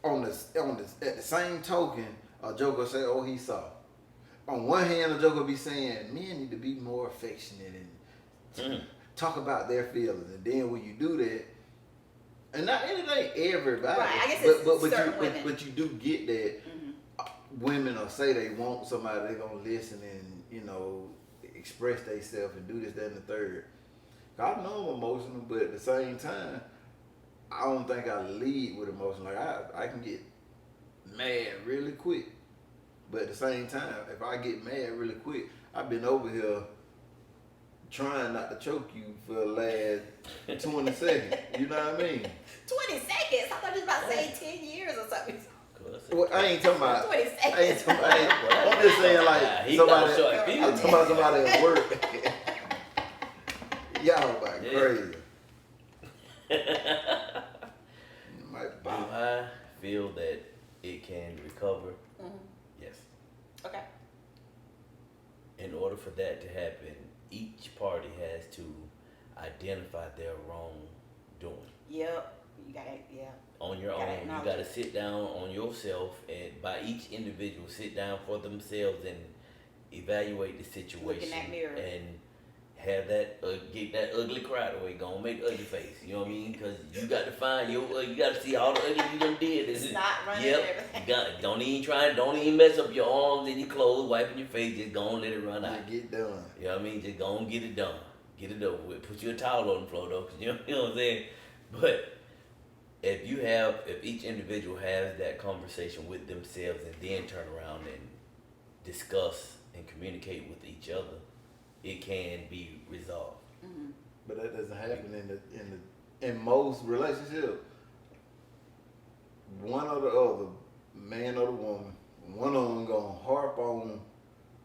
[SPEAKER 2] at the same token, a joker say, "Oh, he soft." On one hand, a joker be saying, "Men need to be more affectionate and talk about their feelings," and then when you do that, and not it ain't everybody,
[SPEAKER 3] Right, I guess it's
[SPEAKER 2] but
[SPEAKER 3] certain
[SPEAKER 2] you
[SPEAKER 3] women.
[SPEAKER 2] but you do get that.
[SPEAKER 3] Mhm.
[SPEAKER 2] Women will say they want somebody they gonna listen and express themselves and do this, that, and the third. I know I'm emotional, but at the same time, I don't think I lead with emotion. Like I can get mad really quick, but at the same time, if I get mad really quick, I've been over here trying not to choke you for the last 20 seconds. You know what I mean?
[SPEAKER 3] 20 seconds. I thought you was about to say 10 years or something.
[SPEAKER 2] Well, I ain't talking about.
[SPEAKER 3] 20
[SPEAKER 2] I ain't
[SPEAKER 3] seconds.
[SPEAKER 2] talking about. I'm just saying like
[SPEAKER 1] He
[SPEAKER 2] somebody.
[SPEAKER 1] got short
[SPEAKER 2] I'm
[SPEAKER 1] fuse.
[SPEAKER 2] talking about somebody at work. Y'all about
[SPEAKER 1] Yeah.
[SPEAKER 2] crazy. Might
[SPEAKER 1] Do
[SPEAKER 2] bounce.
[SPEAKER 1] I feel that it can recover?
[SPEAKER 3] Mhm.
[SPEAKER 1] Yes.
[SPEAKER 3] Okay.
[SPEAKER 1] In order for that to happen, each party has to identify their wrongdoing.
[SPEAKER 3] Yep. You got it. Yeah.
[SPEAKER 1] On your
[SPEAKER 3] Gotta
[SPEAKER 1] own, you
[SPEAKER 3] acknowledge
[SPEAKER 1] got to
[SPEAKER 3] it.
[SPEAKER 1] sit down on yourself, and by each individual sit down for themselves and evaluate the situation.
[SPEAKER 3] Look in that mirror.
[SPEAKER 1] And have that get that ugly crowd away. Gonna make ugly face. You know what I mean? Because you got to find your. You got to see all the ugly you done did.
[SPEAKER 3] It's not running
[SPEAKER 1] Yep.
[SPEAKER 3] and everything.
[SPEAKER 1] You got. Don't even mess up your arms and your clothes, wiping your face. Just go and let it run out.
[SPEAKER 2] You get done.
[SPEAKER 1] You know what I mean? Just go and get it done. Get it over with. Put you a towel on the floor though, 'cause you know what I'm saying? But if each individual has that conversation with themselves and then turn around and discuss and communicate with each other, it can be resolved.
[SPEAKER 3] Mhm.
[SPEAKER 2] But that doesn't happen in most relationships. One or the other, man or the woman, one of them gonna harp on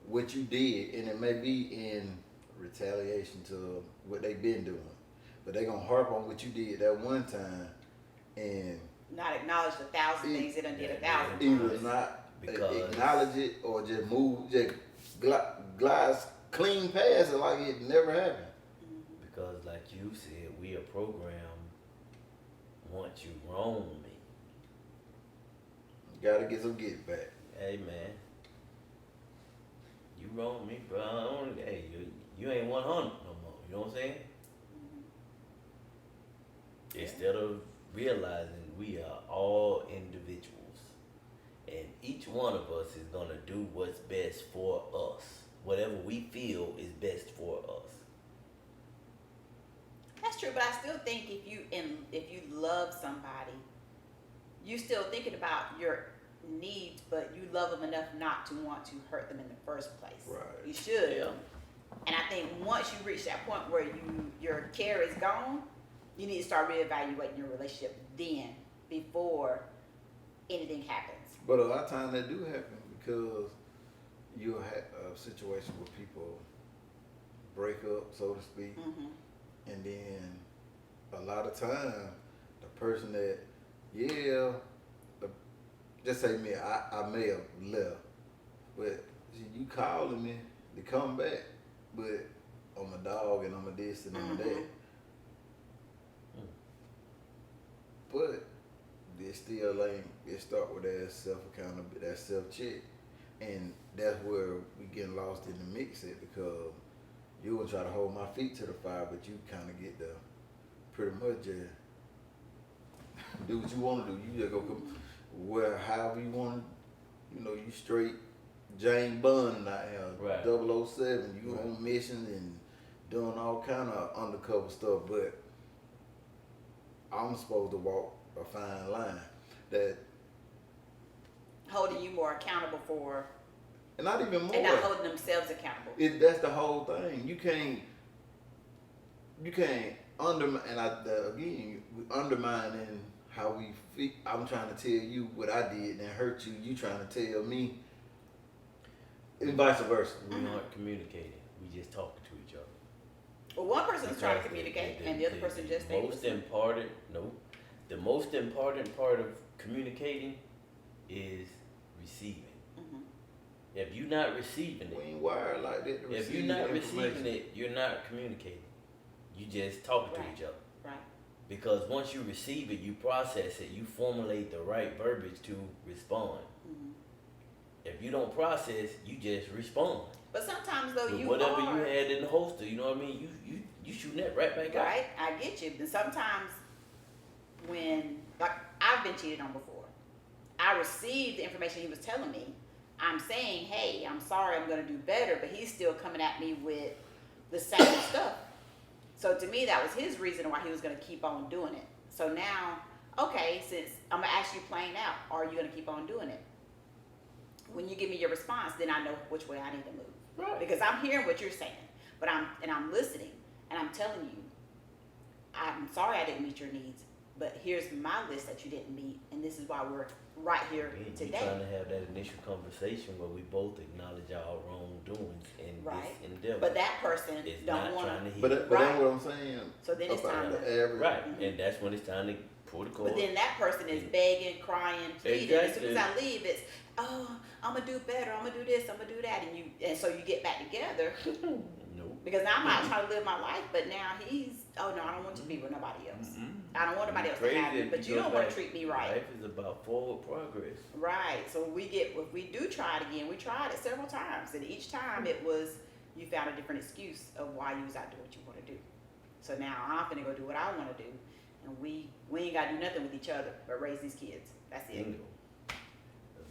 [SPEAKER 2] what you did, and it may be in retaliation to what they've been doing, but they gonna harp on what you did that one time, and
[SPEAKER 3] Not acknowledge the thousand things they done did a thousand
[SPEAKER 2] either
[SPEAKER 3] times.
[SPEAKER 2] not
[SPEAKER 1] Because-
[SPEAKER 2] acknowledge it or just move, just glides clean past it like it never happened.
[SPEAKER 1] Because like you said, we are programmed once you wrong me.
[SPEAKER 2] Gotta get some get back.
[SPEAKER 1] Hey man, you wrong me, bro. I don't, hey, you ain't 100 no more. You know what I'm saying? Instead of realizing we are all individuals, and each one of us is gonna do what's best for us. Whatever we feel is best for us.
[SPEAKER 3] That's true, but I still think if you love somebody, you still thinking about your needs, but you love them enough not to want to hurt them in the first place.
[SPEAKER 2] Right.
[SPEAKER 3] You should.
[SPEAKER 1] Yeah.
[SPEAKER 3] And I think once you reach that point where your care is gone, you need to start reevaluating your relationship then, before anything happens.
[SPEAKER 2] But a lot of times that do happen because you'll have a situation where people break up, so to speak, and then a lot of time, the person that, yeah, just say me, I may have left, but you calling me to come back, but I'm a dog and I'm a this and I'm a that. But they still ain't, it start with that self-accountability, that self-check. And that's where we getting lost in the mix at, because you would try to hold my feet to the fire, but you kind of get the pretty much just do what you want to do. You just go where however you want. You know, you straight James Bond out here,
[SPEAKER 1] right.
[SPEAKER 2] 007. You on missions and doing all kind of undercover stuff, but I'm supposed to walk a fine line that
[SPEAKER 3] holding you more accountable for,
[SPEAKER 2] and not even more,
[SPEAKER 3] and not holding themselves accountable.
[SPEAKER 2] That's the whole thing. You can't undermine, and again, we undermining how we feel. I'm trying to tell you what I did and hurt you. You trying to tell me, and vice versa.
[SPEAKER 1] We aren't communicating. We just talking to each other.
[SPEAKER 3] Well, one person's trying to communicate, and the other person just
[SPEAKER 1] the most important part of communicating is receiving. If you're not receiving it,
[SPEAKER 2] we ain't wired like that.
[SPEAKER 1] If you're not receiving it, you're not communicating. You just talking to each other.
[SPEAKER 3] Right.
[SPEAKER 1] Because once you receive it, you process it, you formulate the right verbiage to respond. If you don't process, you just respond.
[SPEAKER 3] But sometimes though,
[SPEAKER 1] whatever you had in the holster, you know what I mean? You shooting that right back out.
[SPEAKER 3] Right, I get you. But sometimes when, like, I've been cheated on before, I received the information he was telling me. I'm saying, hey, I'm sorry, I'm going to do better, but he's still coming at me with the same stuff. So to me, that was his reason why he was going to keep on doing it. So now, okay, since I'm going to ask you plain out, are you going to keep on doing it? When you give me your response, then I know which way I need to move.
[SPEAKER 1] Right.
[SPEAKER 3] Because I'm hearing what you're saying, but I'm listening, and I'm telling you, I'm sorry I didn't meet your needs, but here's my list that you didn't meet, and this is why we're right here today.
[SPEAKER 1] We're trying to have that initial conversation where we both acknowledge our wrongdoings in this endeavor.
[SPEAKER 3] But that person
[SPEAKER 1] is
[SPEAKER 3] don't want
[SPEAKER 1] to.
[SPEAKER 2] But that's what I'm saying.
[SPEAKER 3] So then it's time to
[SPEAKER 2] average.
[SPEAKER 1] Right, and that's when it's time to pull the cord.
[SPEAKER 3] But then that person is begging, crying, pleading. As soon as I leave, it's, oh, I'm gonna do better. I'm gonna do this. I'm gonna do that, and so you get back together.
[SPEAKER 1] No.
[SPEAKER 3] Because now I'm out trying to live my life, but now he's, oh no, I don't want you to be with nobody else. I don't want nobody else to have you, but you don't want to treat me right.
[SPEAKER 1] Life is about forward progress.
[SPEAKER 3] Right. So if we do try it again, we tried it several times, and each time it was, you found a different excuse of why you was out doing what you want to do. So now I'm gonna go do what I want to do, and we ain't gotta do nothing with each other but raise these kids. That's it.
[SPEAKER 1] Bingo.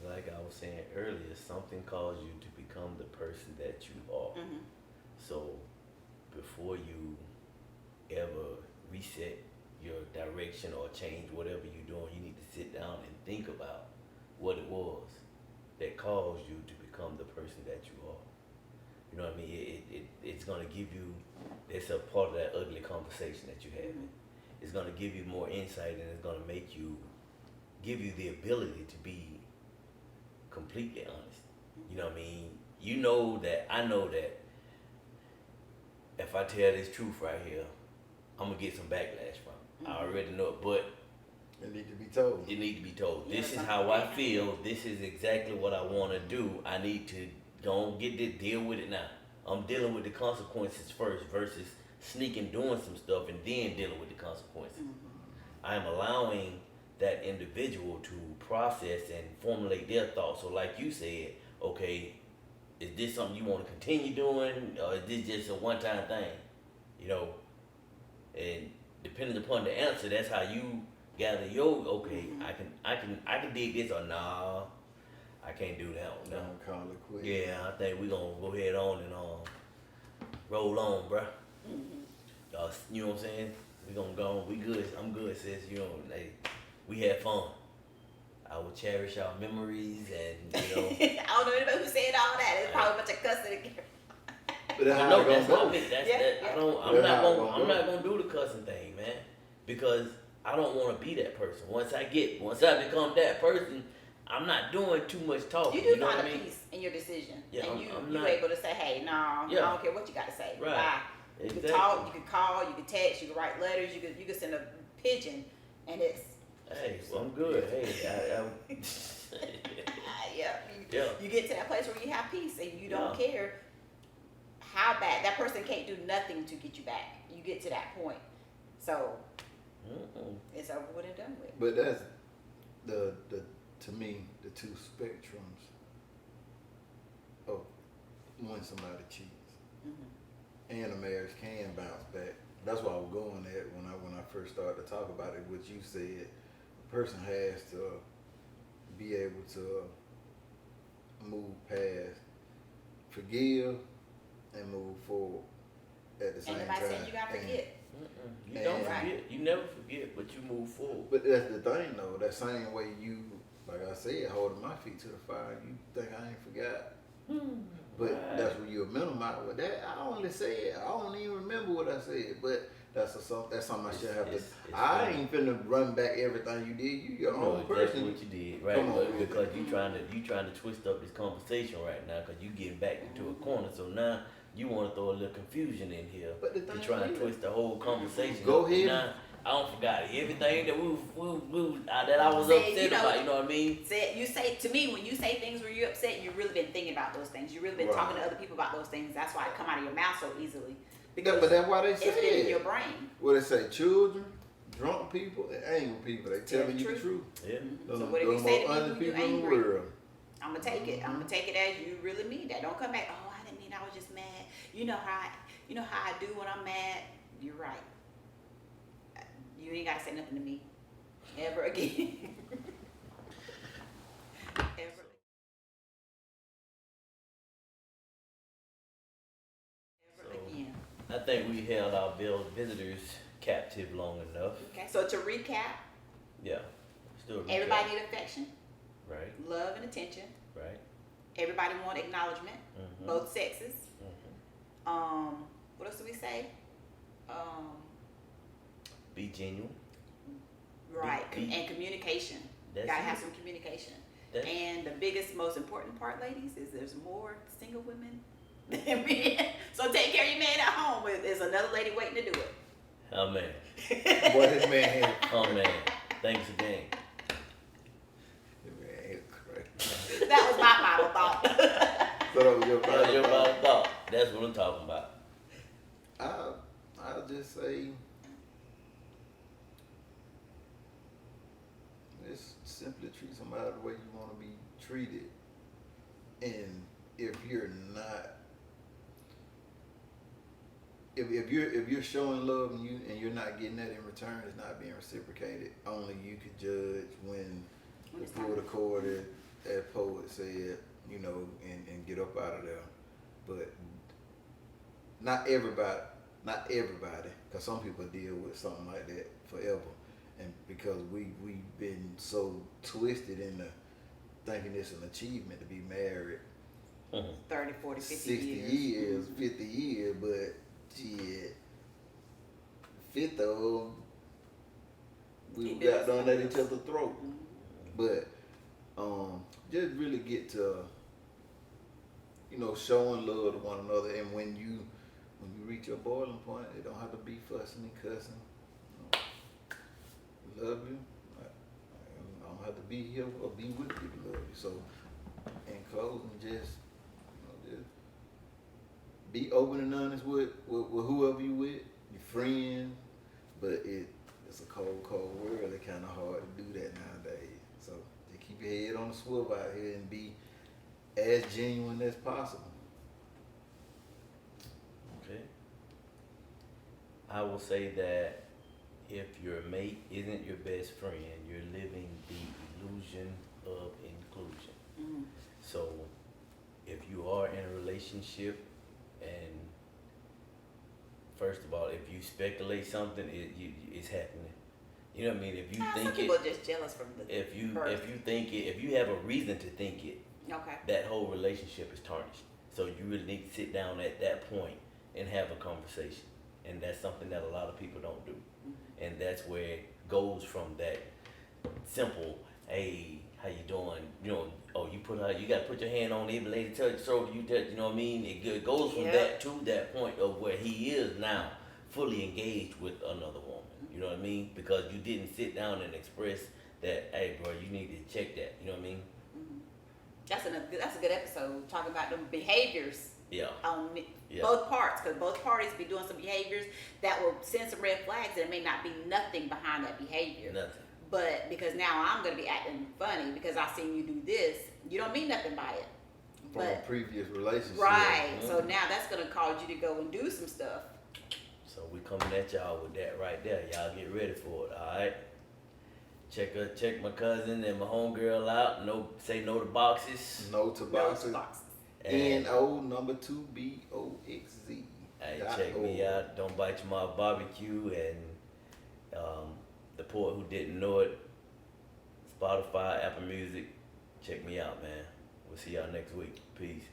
[SPEAKER 1] Like I was saying earlier, something caused you to become the person that you are. So before you ever reset your direction or change whatever you're doing, you need to sit down and think about what it was that caused you to become the person that you are. You know what I mean? It's going to give you, it's a part of that ugly conversation that you have. It's going to give you more insight, and it's going to give you the ability to be completely honest. You know what I mean? You know that, I know that if I tell this truth right here, I'm going to get some backlash from it. I already know it, but
[SPEAKER 2] it need to be told.
[SPEAKER 1] It need to be told. This is how I feel. This is exactly what I want to do. I need to go and get this, deal with it now. I'm dealing with the consequences first versus sneaking doing some stuff and then dealing with the consequences. I am allowing that individual to process and formulate their thoughts. So like you said, okay, is this something you want to continue doing, or is this just a one-time thing? You know, and depending upon the answer, that's how you gather your, okay, I can dig this, or nah, I can't do that one. No.
[SPEAKER 2] Don't call it quits.
[SPEAKER 1] Yeah, I think we're gonna go ahead on and roll on, bruh. You know what I'm saying? We gonna go on. We good. I'm good, sis. You know, hey, we had fun. I will cherish our memories, and you know.
[SPEAKER 3] I don't know anybody who said all that. It's probably a bunch of cussing again.
[SPEAKER 2] But that's
[SPEAKER 1] no, that's not me. I'm not gonna do the cussing thing, man, because I don't want to be that person. Once I become that person, I'm not doing too much talking.
[SPEAKER 3] You do
[SPEAKER 1] know what
[SPEAKER 3] find
[SPEAKER 1] I
[SPEAKER 3] a
[SPEAKER 1] mean?
[SPEAKER 3] peace in your decision,
[SPEAKER 1] Yeah,
[SPEAKER 3] and
[SPEAKER 1] I'm
[SPEAKER 3] you're
[SPEAKER 1] not.
[SPEAKER 3] able to say, "Hey, no, I
[SPEAKER 1] Yeah.
[SPEAKER 3] don't care what you got to say.
[SPEAKER 1] Right.
[SPEAKER 3] Bye." You
[SPEAKER 1] Exactly.
[SPEAKER 3] can talk, you can call, you can text, you can write letters, you can send a pigeon, and it's
[SPEAKER 1] Hey, well, I'm good. Hey,
[SPEAKER 3] yeah.
[SPEAKER 1] Yeah.
[SPEAKER 3] You get to that place where you have peace, and you don't
[SPEAKER 1] Yeah.
[SPEAKER 3] care how bad that person can't do nothing to get you back. You get to that point, so it's over with and done with.
[SPEAKER 2] But that's the to me the two spectrums of when somebody cheats. And a marriage can bounce back. That's why I was going at when I first started to talk about it. What you said, a person has to be able to move past, forgive, and move forward at the same
[SPEAKER 3] And
[SPEAKER 2] time.
[SPEAKER 3] nobody said you gotta forget.
[SPEAKER 1] You don't
[SPEAKER 2] And-
[SPEAKER 1] forget. You never forget, but you move forward.
[SPEAKER 2] But that's the thing, though. That same way you, like I said, holding my feet to the fire, you think I ain't forgot. But
[SPEAKER 1] Right.
[SPEAKER 2] that's when you're a mental model. With that, I only said, I don't even remember what I said. But that's something I should have to.
[SPEAKER 1] It's
[SPEAKER 2] I
[SPEAKER 1] funny.
[SPEAKER 2] ain't finna run back everything you did. You your
[SPEAKER 1] You know
[SPEAKER 2] own
[SPEAKER 1] exactly
[SPEAKER 2] person.
[SPEAKER 1] what you did, right?
[SPEAKER 2] Come on,
[SPEAKER 1] But
[SPEAKER 2] man.
[SPEAKER 1] because you trying to twist up this conversation right now, because you getting back into a corner. So now you want to throw a little confusion in here
[SPEAKER 2] But the
[SPEAKER 1] to
[SPEAKER 2] thing
[SPEAKER 1] try and
[SPEAKER 2] is-
[SPEAKER 1] twist the whole conversation.
[SPEAKER 2] Go
[SPEAKER 1] up.
[SPEAKER 2] ahead.
[SPEAKER 1] Now, I don't forgot everything that that I was
[SPEAKER 3] Say,
[SPEAKER 1] upset
[SPEAKER 3] you know,
[SPEAKER 1] about. You know what I mean?
[SPEAKER 3] You say to me when you say things where you're upset, you really been thinking about those things. You really been
[SPEAKER 2] Right.
[SPEAKER 3] talking to other people about those things. That's why it come out of your mouth so easily.
[SPEAKER 2] But that's why they
[SPEAKER 3] it's been in
[SPEAKER 2] say
[SPEAKER 3] your
[SPEAKER 2] it.
[SPEAKER 3] brain.
[SPEAKER 2] What they say, children, drunk people, and angry people. They telling you the truth.
[SPEAKER 1] Yeah.
[SPEAKER 3] So
[SPEAKER 2] Them-
[SPEAKER 3] whatever you
[SPEAKER 2] them
[SPEAKER 3] say to
[SPEAKER 2] most
[SPEAKER 3] me
[SPEAKER 2] honest
[SPEAKER 3] when you
[SPEAKER 2] people in the
[SPEAKER 3] angry,
[SPEAKER 2] world.
[SPEAKER 3] I'm gonna take it. I'm gonna take it as you really mean that. Don't come back. Oh, I didn't mean. I was just mad. You know how I do when I'm mad. You're right. You ain't gotta say nothing to me ever again. Ever. Ever
[SPEAKER 1] So-
[SPEAKER 3] again.
[SPEAKER 1] I think we held our visitors captive long enough.
[SPEAKER 3] Okay. So to recap,
[SPEAKER 1] Yeah. Still recap.
[SPEAKER 3] everybody need affection,
[SPEAKER 1] Right.
[SPEAKER 3] love, and attention.
[SPEAKER 1] Right.
[SPEAKER 3] Everybody want acknowledgement,
[SPEAKER 1] Mhm.
[SPEAKER 3] both sexes.
[SPEAKER 1] Mhm.
[SPEAKER 3] What else do we say?
[SPEAKER 1] Be genuine.
[SPEAKER 3] Right,
[SPEAKER 1] Be-
[SPEAKER 3] and communication.
[SPEAKER 1] That's
[SPEAKER 3] Gotta
[SPEAKER 1] it.
[SPEAKER 3] have some communication.
[SPEAKER 1] That's-
[SPEAKER 3] And the biggest, most important part, ladies, is there's more single women than men. So take care of your man at home. There's another lady waiting to do it.
[SPEAKER 1] Oh man.
[SPEAKER 2] Boy, this man had
[SPEAKER 1] Oh man. Thanks again.
[SPEAKER 3] That was my final thought.
[SPEAKER 2] So that was your
[SPEAKER 1] That's
[SPEAKER 2] final
[SPEAKER 1] your
[SPEAKER 2] thought.
[SPEAKER 1] final thought. That's what I'm talking about.
[SPEAKER 2] I'll just say, just simply treat somebody the way you want to be treated. And if you're not, if you're showing love and you're not getting that in return, it's not being reciprocated. Only you could judge when you
[SPEAKER 3] it's
[SPEAKER 2] pull the cord, as poet said, and get up out of there. But not everybody, because some people deal with something like that forever, and because we've been so twisted into thinking it's an achievement to be married
[SPEAKER 3] 30, 40, 50
[SPEAKER 2] 60 years, 50 years, but shit, 50 of them, we
[SPEAKER 3] Keep
[SPEAKER 2] got
[SPEAKER 3] it
[SPEAKER 2] down at
[SPEAKER 3] as-
[SPEAKER 2] each other's throat. But just really get to showing love to one another, and when you reach your boiling point, it don't have to be fussing and cussing. Love you. I don't have to be here or be with you to love you. So, in closing, just be open and honest with whoever you with, your friends. But it's a cold world. It's kind of hard to do that nowadays. So just keep your head on the swivel out here and be as genuine as possible.
[SPEAKER 1] Okay. I will say that if your mate isn't your best friend, you're living the illusion of inclusion.
[SPEAKER 3] Mm-hmm.
[SPEAKER 1] So if you are in a relationship, and first of all, if you speculate something, it's happening. You know what I mean? If you
[SPEAKER 3] Some
[SPEAKER 1] think
[SPEAKER 3] people
[SPEAKER 1] it,
[SPEAKER 3] are just jealous from the
[SPEAKER 1] if you
[SPEAKER 3] birth.
[SPEAKER 1] think it, if you have a reason to think it,
[SPEAKER 3] Okay.
[SPEAKER 1] that whole relationship is tarnished. So you really need to sit down at that point and have a conversation. And that's something that a lot of people don't do. And that's where it goes from that simple, hey, how how you doing? You know, oh, you put her, you gotta put your hand on every lady touch shoulder, you touch, you know what I mean? It goes from
[SPEAKER 3] Yep.
[SPEAKER 1] that to that point of where he is now, fully engaged with another woman. You know what I mean? Because you didn't sit down and express that, hey, bro, you need to check that. You know what I mean?
[SPEAKER 3] That's a good episode talking about the behaviors
[SPEAKER 1] Yeah.
[SPEAKER 3] on
[SPEAKER 1] Yeah.
[SPEAKER 3] both parts, because both parties be doing some behaviors that will send some red flags, and it may not be nothing behind that behavior.
[SPEAKER 1] Nothing.
[SPEAKER 3] But because now I'm gonna be acting funny because I seen you do this, you don't mean nothing by it.
[SPEAKER 2] From a
[SPEAKER 3] But
[SPEAKER 2] previous relationship.
[SPEAKER 3] right,
[SPEAKER 1] Mhm.
[SPEAKER 3] so now that's gonna cause you to go and do some stuff.
[SPEAKER 1] So we coming at y'all with that right there. Y'all get ready for it, alright? Check my cousin and my homegirl out. Say no to boxes.
[SPEAKER 2] No to
[SPEAKER 3] No
[SPEAKER 2] boxes.
[SPEAKER 3] boxes.
[SPEAKER 1] And
[SPEAKER 2] NO number 2 BOXZ.
[SPEAKER 1] hey, check me out. Don't bite your mouth barbecue and the poet who didn't know it. Spotify, Apple Music. Check me out, man. We'll see y'all next week. Peace.